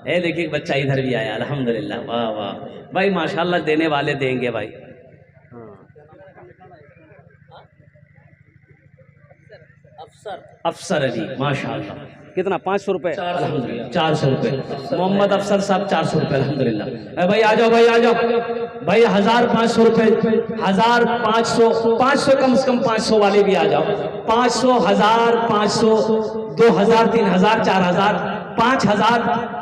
ए देखिए बच्चा इधर भी आया, अल्हम्दुलिल्लाह, वाह वाह भाई माशाल्लाह, देने वाले देंगे भाई। अफसर अली माशाल्लाह, कितना 500 रुपये, 400 रुपये। मोहम्मद अफसर साहब 400 रुपये, अल्हम्दुलिल्लाह। भाई आ जाओ, भाई आ जाओ भाई, 1500 रुपये, 1500, 500 कम से कम 500 वाले भी आ जाओ। 500, 1500, 2000, 3000, 4000, 5000,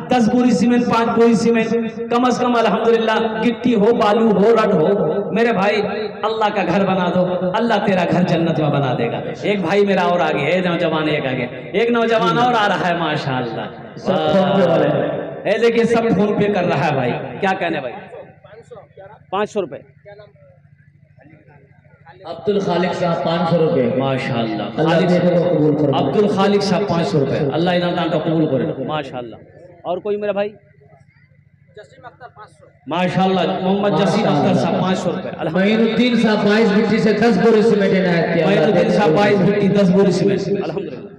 10 बोरी सीमेंट, 5 बोरी सीमेंट कम से कम, अल्हम्दुलिल्लाह। गिट्टी हो, बालू हो, रट हो, मेरे भाई अल्लाह का घर बना दो, अल्लाह तेरा घर जन्नत में बना देगा। एक भाई मेरा और आगे है, नौजवान एक आगे, एक नौजवान और आ रहा है माशाल्लाह। ए देखिए सब फोन पे कर रहा है भाई, क्या कहने भाई? 500 रुपये। अब्दुल खालिक साहब 500 रुपये माशाल्लाह। अब्दुल अब्दुल खालिक साहब 500 रुपये, अल्लाह इनाम तो कबूल करे माशाल्लाह। और कोई मेरा भाई? माशाल्लाह, मोहम्मद जसीम अख्तर साहब 500 रुपये। मईनुद्दीन साहब 22 भिट्टी से 10 बोरी सीमेंट इनायत किया। मईनुद्दीन साहब 22 भिट्टी 10 बोरी सीमेंट, अल्हम्दुलिल्लाह।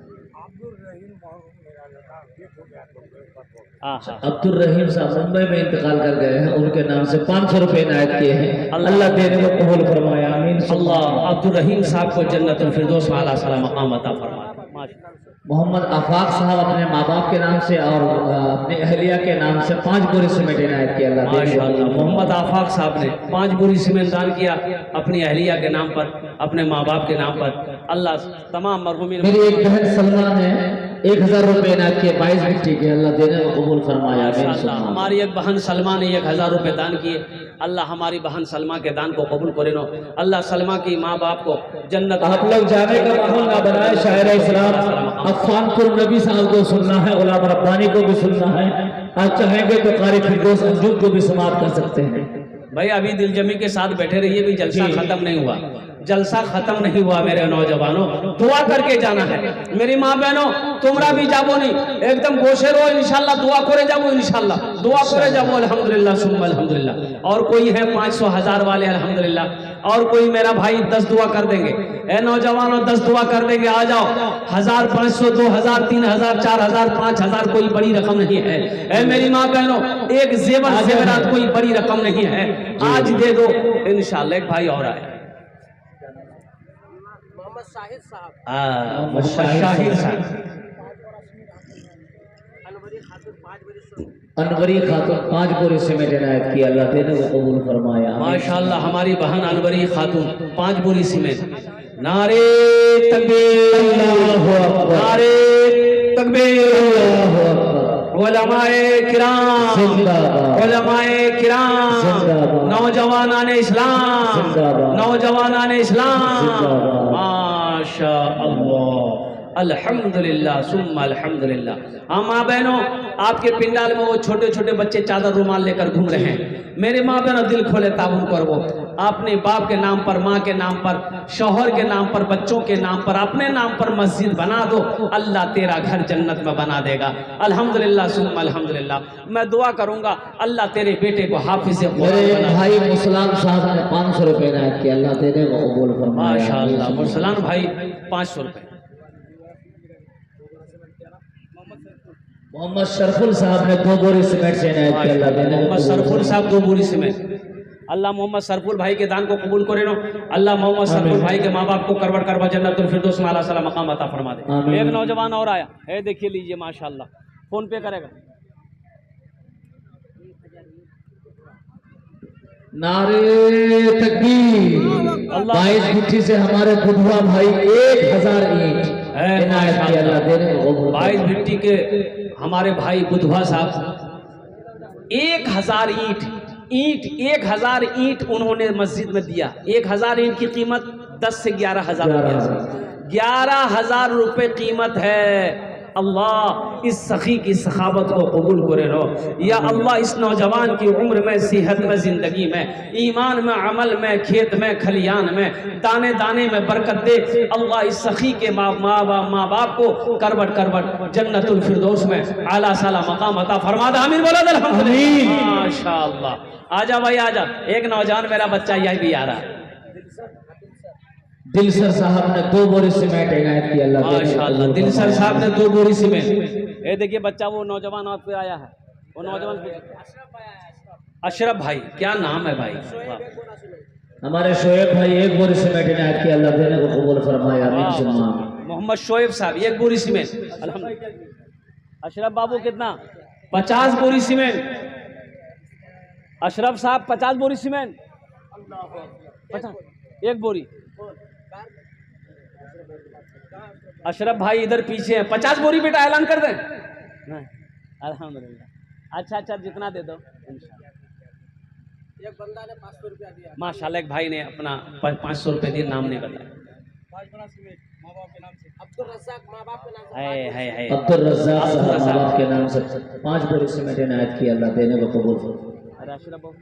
अब्दुल रहीम साहब मुंबई में इंतकाल कर गए हैं, उनके नाम से 500 रुपये इनायत किए हैं। अल्लाह देने को कबूल फरमाया, आमीन। अल्लाह अब्दुल रहीम साहब को जन्नतुल फिरदौस में आला सलाम मकाम अता फरमाए। मोहम्मद आफाक साहब अपने माँ बाप के नाम से और अपनी अहलिया के नाम से 5 बोरी सीमेंट इनायत किया। अल्लाह माशाल्लाह, मोहम्मद आफाक साहब ने 5 बोरी सीमेंट दान किया अपनी अहलिया के नाम पर, अपने माँ बाप के नाम पर। अल्लाह तमाम मरहूमीन। मेरी एक बहन सलमा ने 1000 रुपये इनायत किए 22 भिट्टी के, अल्लाह देने को कबूल फरमाया। हमारी एक बहन सलमा ने 1000 रुपये दान किए, अल्लाह हमारी बहन सलमा के दान को कबूल करे नो। अल्लाह सलमा की माँ बाप को जन्नत। आप लोग जाने का माहौल ना बनाए। शायर इस्लाम अफानपुर नबी साहब को सुनना है, गुलाम रब्बानी को भी सुनना है, आप चाहेंगे तो कारी फिरदौस अंजुम को भी समाप्त कर सकते हैं। भाई अभी दिलजमी के साथ बैठे रहिए, भी जलसा खत्म नहीं हुआ, जलसा खत्म नहीं हुआ मेरे नौजवानों। दुआ करके जाना है मेरी माँ बहनों, तुमरा भी जाबो नहीं एकदम गोशे रो इंशाल्लाह, दुआ करे जाबो इंशाल्लाह, दुआ करे जाबो अल्हम्दुलिल्लाह सुम्मा अल्हम्दुलिल्लाह। और कोई है 500 1000 वाले अल्हम्दुलिल्लाह, और कोई मेरा भाई 10 दुआ कर देंगे। ए नौजवानों 10 दुआ कर देंगे, आ जाओ। 1000, 500, 2000, 3000, 4000, 5000 कोई बड़ी रकम नहीं है। ए मेरी माँ बहनों, एक जेवरात कोई बड़ी रकम नहीं है, आज दे दो इंशाल्लाह। एक भाई और आए, शाहिद साहब, अनवरी खातून 5 बोरी सीमेंट इनायत की, अल्लाह देने को कबूल फरमाया। माशाल्लाह हमारी बहन अनवरी खातून 5 बोरी सीमेंट। नारे तकबीर, अल्लाहु अकबर, नारे तकबीर। उलमाए किराम जिंदाबाद, उलमाए किराम जिंदाबाद, नौजवानाने इस्लाम, नौजवानाने इस्लाम, माशा अल्लाह, अल्हम्दुलिल्लाह सुम्मा अल्हम्दुलिल्लाह। हाँ माँ बहनों, आपके पिंडाल में वो छोटे छोटे बच्चे चादर रुमाल लेकर घूम रहे हैं। मेरे माँ बहनों दिल खोले ताबुन कर, वो अपने बाप के नाम पर, माँ के नाम पर, शौहर के नाम पर, बच्चों के नाम पर, अपने नाम पर मस्जिद बना दो, अल्लाह तेरा घर जन्नत में बना देगा। अल्हम्दुलिल्लाह सुम्मा अल्हम्दुलिल्लाह। मैं दुआ करूंगा अल्लाह तेरे बेटे को हाफिज़ मेरे भाई मुसलान साहब ने 500 रुपये इनायत किया, अल्लाह देने को कबूल फरमाए। माशाअल्लाह, मुसलान भाई 500 रुपये। मोहम्मद शरफुल साहब ने 2 बोरी सीमेंट से इनायत किया, अल्लाह देने को। मोहम्मद शरफुल साहब 2 बोरी सीमेंट, अल्लाह मोहम्मद शरफुल भाई के दान को कबूल करे नो। अल्लाह मोहम्मद शरफुल भाई के माँ बाप को करवट करवा जन्नतुल फिरदौस में आला सलाम मकाम अता फरमा दे। एक नौजवान और आया है, देखिए लीजिए माशाल्लाह, फोन पे करेगा। नारे तकबीर। 22 भिट्टी से हमारे बुधवा भाई 1000 ईंट इनायत किया, अल्लाह देने को कबूल। 22 भिट्टी के हमारे भाई बुधवा साहब 1000 ईंट 1000 ईंट उन्होंने मस्जिद में दिया। 1000 ईंट की कीमत 10 से 11 हज़ार रुपये, 11,000 रुपये कीमत है। अल्लाह इस सखी की सखावत को कबूल करे रहो। या अल्लाह इस नौजवान की उम्र में, सेहत में, ज़िंदगी में, ईमान में, अमल में, खेत में, खलियान में, दाने दाने में बरकत दे। अल्लाह इस सखी के माँ बाप को करवट करवट जन्नतुल फिरदौस में आला साला मकाम अता फरमा दे। आमीन बोला अल्हम्दुलिल्लाह। माशाअल्लाह। आजा भाई आजा। एक नौजवान मेरा बच्चा यही भी आ रहा है। दिलसर साहब ने 2 बोरी सीमेंट इनायत की। अल्लाह माशाअल्लाह। दिलसर साहब ने 2 बोरी सीमेंट। ये देखिए बच्चा, वो नौजवान आपके आया है, वो नौजवान अशरफ भाई। क्या नाम है भाई? हमारे शोएब भाई 1 बोरी सीमेंट इनायत की। अल्लाह देने को कबूल फरमाए। आमीन। मोहम्मद शोएब साहब 1 बोरी सीमेंट। अल्हम्दुलिल्लाह। अशरफ बाबू कितना? 50 बोरी सीमेंट। अशरफ साहब 50 बोरी सीमेंट। 1 बोरी। अशरफ भाई इधर पीछे हैं। 50 बोरी बेटा ऐलान कर दें। अल्हम्दुलिल्लाह। अच्छा जितना दे दो इंशाल्लाह। एक बंदा ने 500 रुपया दिया। माशाल्लाह। एक भाई ने अपना 500 रुपये दिए। नाम नहीं बताया। अब्दुल रज़्ज़ाक माँ बाप के नाम से। अब्दुल रज़्ज़ाक माँ बाप के नाम से 5 बोरी सीमेंट इनायत की। अल्लाह देने को कबूल फरमाए। अरे अशरफ बाबू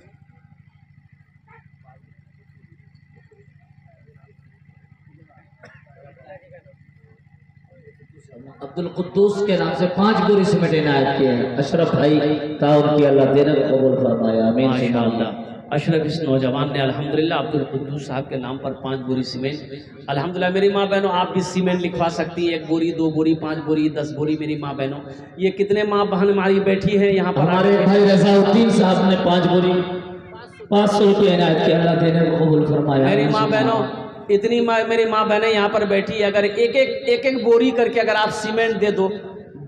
अब्दुल कुद्दूस के नाम से 5 बोरी सीमेंट इनायत किए हैं। अशरफ भाई ताउन की। अल्लाह देने को कबूल फरमाए। आमीन। अशरफ इस नौजवान ने अल्हम्दुलिल्लाह अब्दुल कुद्दूस साहब के नाम पर 5 बोरी सीमेंट। अल्हम्दुलिल्लाह। मेरी माँ बहनों, आप भी सीमेंट लिखवा सकती है। 1 बोरी, 2 बोरी, 5 बोरी, 10 बोरी। मेरी माँ बहनों, ये कितने माँ बहन हमारी बैठी है यहाँ पर? हमारे भाई रज़ाउद्दीन साहब ने 5 बोरी 500 रुपये इनायत किए। अल्लाह देने को कबूल फरमाए। मेरी माँ बहनों, इतनी मेरी माँ बहनें यहाँ पर बैठी है। अगर एक बोरी करके अगर आप सीमेंट दे दो,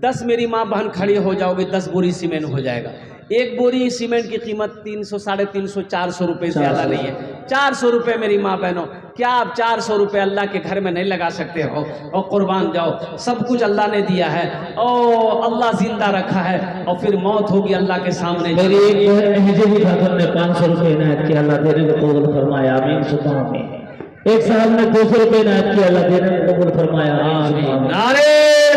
10 मेरी माँ बहन खड़ी हो जाओगे, 10 बोरी सीमेंट हो जाएगा। 1 बोरी सीमेंट की कीमत 300, 350, 400 रुपये से ज़्यादा नहीं है। 400 रुपये मेरी माँ बहनों। क्या आप 400 रुपये अल्लाह के घर में नहीं लगा सकते हो? और कुर्बान जाओ। सब कुछ अल्लाह ने दिया है और अल्लाह जिंदा रखा है, और फिर मौत होगी अल्लाह के सामने। मेरी एक बहन ने 500 रुपये इनायत किया। अल्लाह देने को कबूल फरमाए। आमीन सुबह आमीन। एक साहब ने 200 रुपये इनायत किया। अल्लाह देने को कबूल फरमाया। आमीन। नारे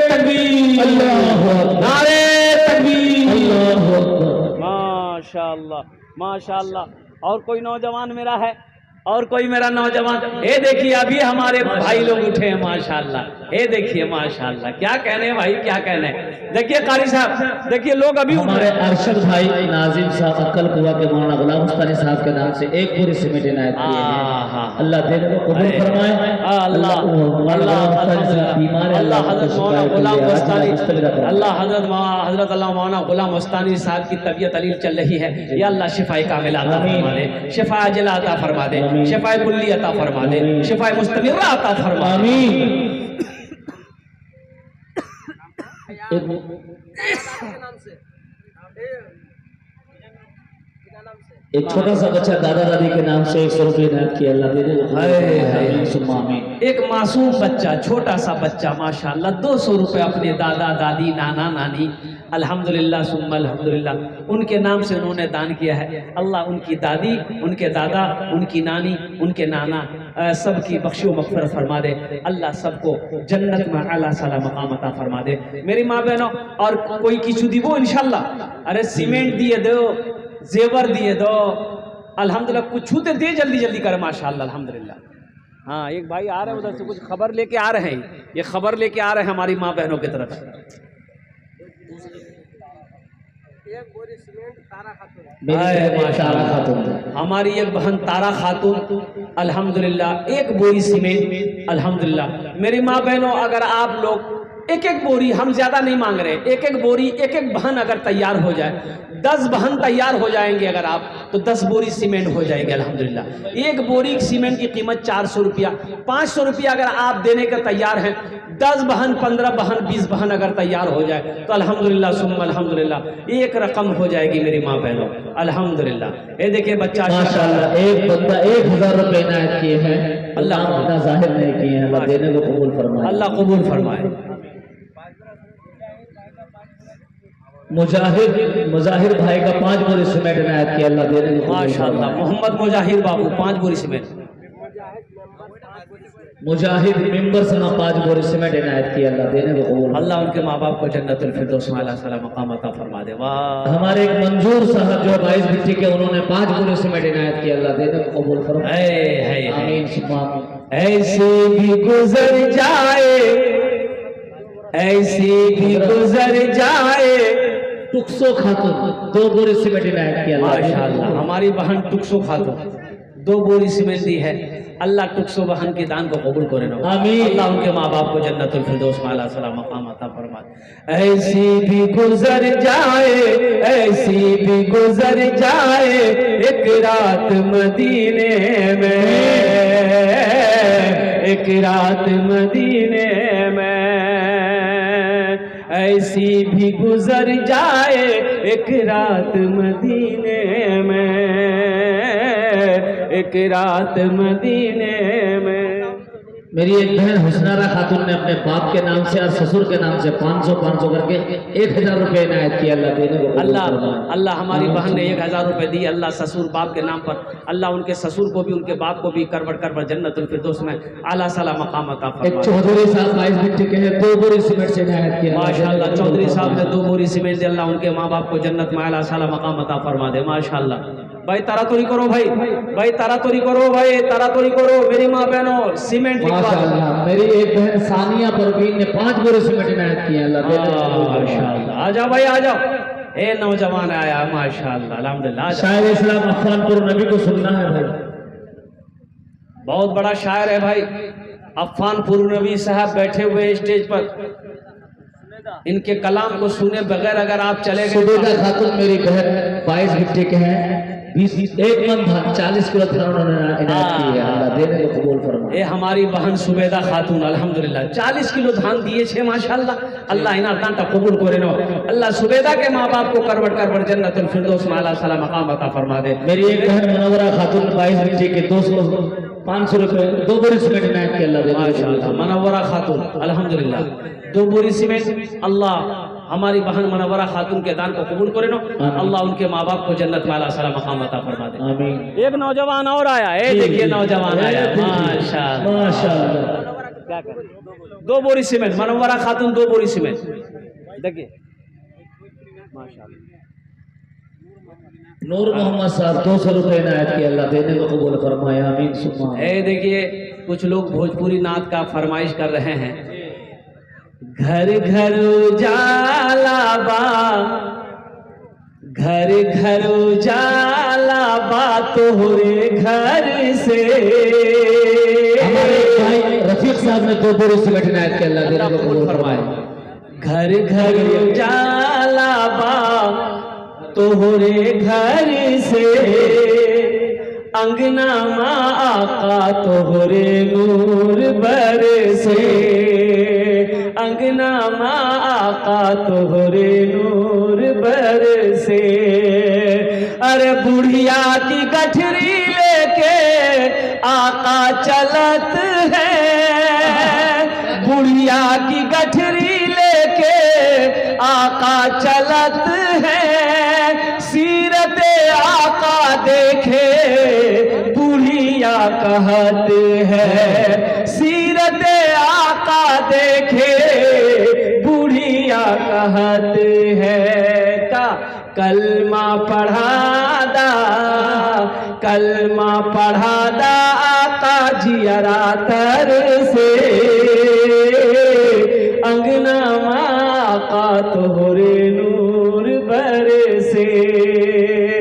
तकबीर, अल्लाहु अकबर, नारे तकबीर, अल्लाहु अकबर। माशाअल्लाह माशाअल्लाह। और कोई नौजवान मेरा है? और कोई मेरा नौजवान? ये देखिए अभी हमारे भाई लोग उठे हैं माशाअल्लाह। ये देखिए माशाअल्लाह। क्या कहने भाई, क्या कहने। देखिए कारी साहब, देखिए लोग अभी उठ हमारे रहे हैं। अरशद भाई नाजिम साहब अक्कल कुआ के मौलाना गुलाम मुस्तानी साहब के नाम से 1 बोरी सीमेंट इनायत किए हैं। अल्लाह देने को कबूल फरमाए। अल्लाह हजरत मौलाना गुलाम मुस्तानी साहब की तबीयत अलील चल रही है। या अल्लाह शिफाए कामिल अता फरमा दे, शिफा अजला अता फरमा दे, शिफाए कुल्ली अता फरमा दे, शिफाए मुस्तमिर्रा अता फरमा दे। आमीन। एक छोटा सा बच्चा दादा दादी के नाम से 100 रुपये इनायत किया। अल्लाह देने को आमीन। एक मासूम बच्चा, छोटा सा बच्चा माशाअल्लाह 200 रुपये अपने दादा दादी, नाना नानी, अल्हम्दुलिल्लाह सुम्मा अल्हम्दुलिल्लाह, उनके नाम से उन्होंने दान किया है। अल्लाह उनकी दादी, उनके दादा, उनकी नानी, उनके नाना सबकी बख्शो मग़फ़िरत फरमा दे। अल्लाह सबको जन्नत में आला साला मकाम अता फरमा दे। मेरी माँ बहनों, और कोई किचु दीबो इंशाल्लाह। अरे सीमेंट दिए दो, जेवर दिए दो, अल्हम्दुलिल्लाह। कुछ छूते दे, जल्दी जल्दी कर माशाअल्लाह अल्हम्दुलिल्लाह। हाँ, एक भाई आ रहे हैं उधर से, कुछ खबर लेके आ रहे हैं। ये खबर लेके आ रहे हैं हमारी माँ बहनों की तरफ से। हमारी एक बहन तारा खातून अल्हम्दुलिल्लाह 1 बोरी सीमेंट अल्हम्दुलिल्लाह। मेरी माँ बहनों, अगर आप लोग 1-1 बोरी, हम ज्यादा नहीं मांग रहे, 1-1 बोरी, 1-1 बहन अगर तैयार हो जाए, 10 बहन तैयार हो जाएंगे अगर आप, तो 10 बोरी सीमेंट हो जाएगी अल्हम्दुलिल्लाह। 1 बोरी सीमेंट की कीमत 400 रुपया। 500 रुपया अगर आप देने का तैयार हैं, 10 बहन, 15 बहन, 20 बहन अगर तैयार हो जाए, तो अल्हम्दुलिल्लाह सुम्मा अल्हम्दुलिल्लाह 1 रकम हो जाएगी मेरी माँ बहनों अल्हम्दुलिल्लाह। ये देखिए बच्चा माशाअल्लाह, एक बंदा 1000 रुपये इनायत किए हैं। अल्लाह अपना जाहिर नहीं किए हैं। अल्लाह देने को कबूल फरमाए। अल्लाह कबूल फरमाए। मुजाहिर भाई का 5 बोरी सीमेंट इनायत किया। अल्लाह देने को माशाअल्लाह। मोहम्मद मुजाहिर बाबू 5 बोरी सीमेंट। मुजाहिद मिंबर से 5 बोरे सीमेंट इनायत की, अल्लाह देने को कबूल। अल्लाह उनके माँ बाप को जन्नतुल फिरदौस में आला सलाम मकाम अता फरमा दे। वाह। हमारे एक मंजूर साहब जो 22 भिट्टी के, उन्होंने 5 बोरे सीमेंट इनायत की, अल्लाह देने को कबूल फरमा। आमीन सुम्मा आमीन। ऐसे भी गुजर जाए, ऐसे भी गुजर जाए। टुकसो खातून 2 बोरे सीमेंट इनायत की, अल्लाह माशाअल्लाह। हमारी बहन टुकसो खातून 2 बोरी सीमेंट दी है। अल्लाह टुकसो बहन के दान को कबूल करे ना। आमीन। अल्लाह उनके माँ बाप को जन्नतुल फिरदौस में आला सलाम मकाम अता फरमा। ऐसी भी गुजर जाए, ऐसी भी गुजर जाए एक रात मदीने में, एक रात मदीने में। ऐसी भी गुजर जाए एक रात मदीने में, एक रात मदीने में। मेरी एक बहन हुस्नारा खातून ने अपने बाप के नाम से और ससुर के नाम से 500 करके 1000 रुपए इनायत किया, अल्लाह देने को अल्लाह अल्लाह हमारी बहन ने 1000 रुपए दी। अल्लाह ससुर बाप के नाम पर, अल्लाह उनके ससुर को भी उनके बाप को भी करवट जन्नतुल फिरदौस में आला सला मकाम अता एक फरमा। चौधरी साहब 22 भिट्टी के हैं, 2 बोरी सीमेंट से इनायत किया, माशाअल्लाह। चौधरी साहब ने 2 बोरी सीमेंट दी। अल्लाह उनके माँ बाप को जन्नत में आला सला मकाम अता फरमा दे। माशाअल्लाह। भाई तारातोरी करो, भाई तारातोरी करो, भाई तारातोरी करो मेरी माँ बहनों। सीमेंट माशाअल्लाह। मेरी एक बहन सानिया परवीन ने 5 बोरे सीमेंट इनायत किया, अल्लाह देने को कबूल फरमा। माशाअल्लाह। आ जाओ भाई आ जाओ। ए नौजवान आया माशाअल्लाह अल्हम्दुलिल्लाह। शायर इस्लाम अफानपुर नबी को सुनना है भाई, बहुत बड़ा शायर है भाई। अफानपुर नबी साहब बैठे हुए हैं स्टेज पर, इनके कलाम को सुने बगैर अगर आप चले गए। सुबेदा खातून मेरी बहन 22 भिट्टी के हैं, 1 मन धान 40 किलो धान उन्होंने इनायत की है, अल्लाह देने को कबूल फरमा। ये हमारी बहन सुबेदा खातून अल्हम्दुलिल्लाह 40 किलो धान दिए छे माशाअल्लाह। अल्लाह इना दानटा कबूल करे नो। अल्लाह सुबेदा के माँ बाप को करवट जन्नतुल फिरदौस में आला सलाम मकाम अता फरमा दे। मेरी एक बहन मनोवरा खातून 22 भिट्टी के 500 रुपए 2 बोरी सीमेंट इनायत की, अल्लाह देने को माशाअल्लाह। मनोवरा खातून अल्हम्दुलिल्लाह 2 बोरी सीमेंट। अल्लाह हमारी बहन मनोवरा खातून के दान को कबूल करे नो। अल्लाह उनके माँ बाप को जन्नत में आला सलाम मकाम अता फरमा दे। आमीन। एक नौजवान और आया है, देखिए नौजवान आया माशाअल्लाह माशाअल्लाह। क्या कर 2 बोरी सीमेंट। मनोवरा खातून 2 बोरी सीमेंट देखिए माशाअल्लाह। नूर मोहम्मद साहब 200 रुपए इनायत की, अल्लाह देने को कबूल फरमाए। आमीन सुम्मा आमीन। ए देखिए कुछ लोग भोजपुरी नात का फरमाइश कर रहे हैं। घर घर उजाला बा, घर घर उजाला बा तोहरे घर से। हमारे भाई रफीक साहब ने 2 बोरी सीमेंट इनायत की, अल्लाह देने को कबूल फरमाए। घर घर उजाला बा तोहरे घर से, अंगना माँ आका तोहरे नूर बरसे, अंगना माँ आका तोहरे नूर बरसे। अरे बुढ़िया की गठरी लेके आका चलत है, बुढ़िया की गठरी लेके आका चलत है। सीरत आका देखे बुढ़िया कहत है, सीरत आका देखे बुढ़िया कहत है। का कलमा पढ़ादा, कलमा पढ़ादा आका जियरा तर से, अंगना आका तोहरे नूर बरसे।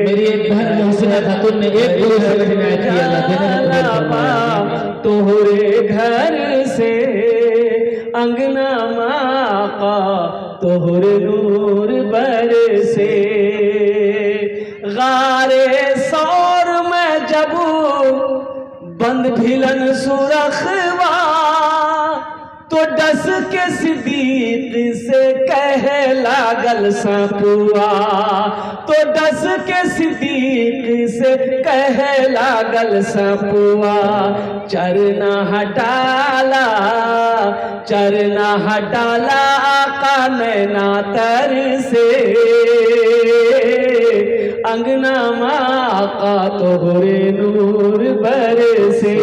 मेरी एक बहन मोहसिना खातून ने 1 बोरी सीमेंट इनायत की, अल्लाह देने को कबूल फरमाए। तोहरे घर से, अंगना आका तोहरे नूर बरसे। गारे सौर में जबू बंद भिलन सुरखवा, तो डस के सिद्दीक से कह लागल सपुआ, तो डस के सिद्दीक से कह लागल सपुआ। चरना हटाला, चरना हटाला आका नैना तर से, अंगना आका तोहरे नूर बरसे,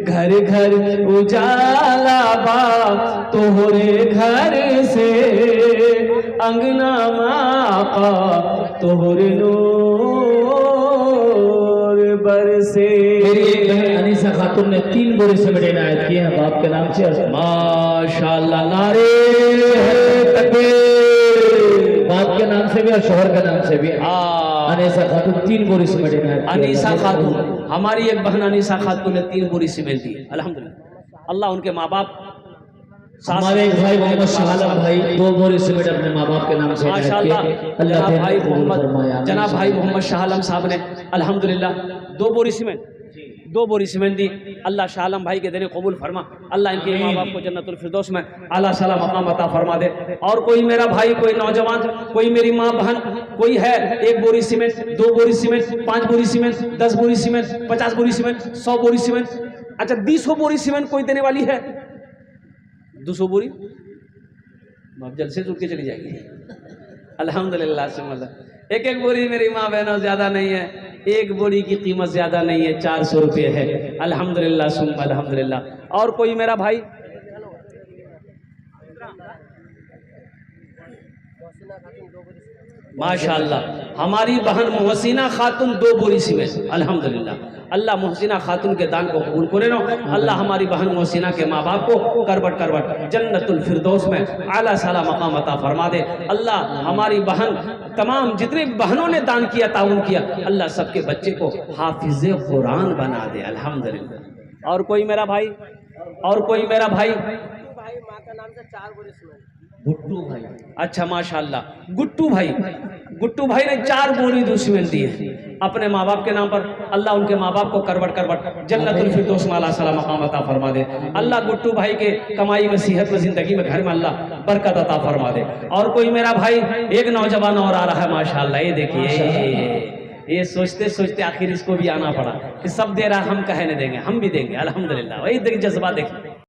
घर घर उजाला बा तोहरे घर से, अंगना आका तोहरे नूर बरसे। मेरी एक बहन अनीसा खातून ने 3 बोरी सीमेंट इनायत किए हैं बाप के नाम से। माशाअल्लाह, नारे तकबीर। बाप के नाम से भी और शोहर के नाम से भी। अनीसा खातून 3 बोरी सीमेंट इनायत किए। अनीसा खातून, हमारी एक बहन अनीसा खातून ने 3 बोरी सीमेंट दी, अल्हम्दुलिल्लाह। अल्लाह उनके माँ बाप, हमारे एक भाई मोहम्मद शाह आलम भाई 2 बोरी सीमेंट अपने माँ बाप के नाम से इनायत माशाअल्लाह। किए। जनाब भाई मोहम्मद शाह आलम साहब ने अल्हम्दुलिल्लाह 2 बोरी सीमेंट, 2 बोरी सीमेंट दी। अल्लाह शाह आलम भाई के देने कबूल फरमा। अल्लाह इनके माँ बाप को जन्नतुल फिरदौस में आला साला मकाम अता फरमा दे। और कोई मेरा भाई, कोई नौजवान, कोई मेरी माँ बहन कोई है, 1 बोरी सीमेंट, 2 बोरी सीमेंट, 5 बोरी सीमेंट, 10 बोरी सीमेंट, 50 बोरी सीमेंट, 100 बोरी सीमेंट, अच्छा 200 बोरी सीमेंट कोई देने वाली है? 200 बोरी अब जल्द से जुट के चली जाएगी। अल्हम्दुलिल्लाह सुबहानल्लाह। एक बोरी मेरी माँ बहनों ज्यादा नहीं है, 1 बोरी की कीमत ज्यादा नहीं है, 400 रुपये है। अल्हम्दुलिल्लाह सुम्मा अल्हम्दुलिल्लाह। और कोई मेरा भाई, माशाअल्लाह हमारी बहन मोहसिना खातून 2 बोरी सीमेंट, अल्हम्दुलिल्लाह। अल्लाह मोहसिना खातून के दान को कबूल करे नो। अल्लाह हमारी बहन मोहसिना के माँ बाप को करबट करबट जन्नतुल फिरदौस में आला साला मकाम अता फरमा दे। अल्लाह हमारी बहन, तमाम जितने बहनों ने दान किया, ताउन किया, अल्लाह सबके बच्चे को हाफिज़े कुरान बना दे, अल्हम्दुलिल्लाह। और कोई मेरा भाई, और कोई मेरा भाई, माँ का नाम से 4 बोरी सीमेंट। गुट्टू भाई, अच्छा माशाअल्लाह, गुट्टू भाई, गुट्टू भाई ने 4 बोरी सीमेंट दी है अपने माँ बाप के नाम पर। अल्लाह उनके माँ बाप को करबट करबट जन्नतुल फिरदौस में आला साला मकाम अता फरमा दे। अल्लाह गुट्टू भाई के कमाई में, सेहत में, जिंदगी में, घर में अल्लाह बरकत अता फरमा दे। और कोई मेरा भाई, एक नौजवान और आ रहा है माशाअल्लाह, ये देखिए, ये सोचते सोचते आखिर इसको भी आना पड़ा कि सब दे रहा, हम कहे नहीं देंगे, हम भी देंगे, अल्हम्दुलिल्लाह। वही देखिए जज्बा देखिए।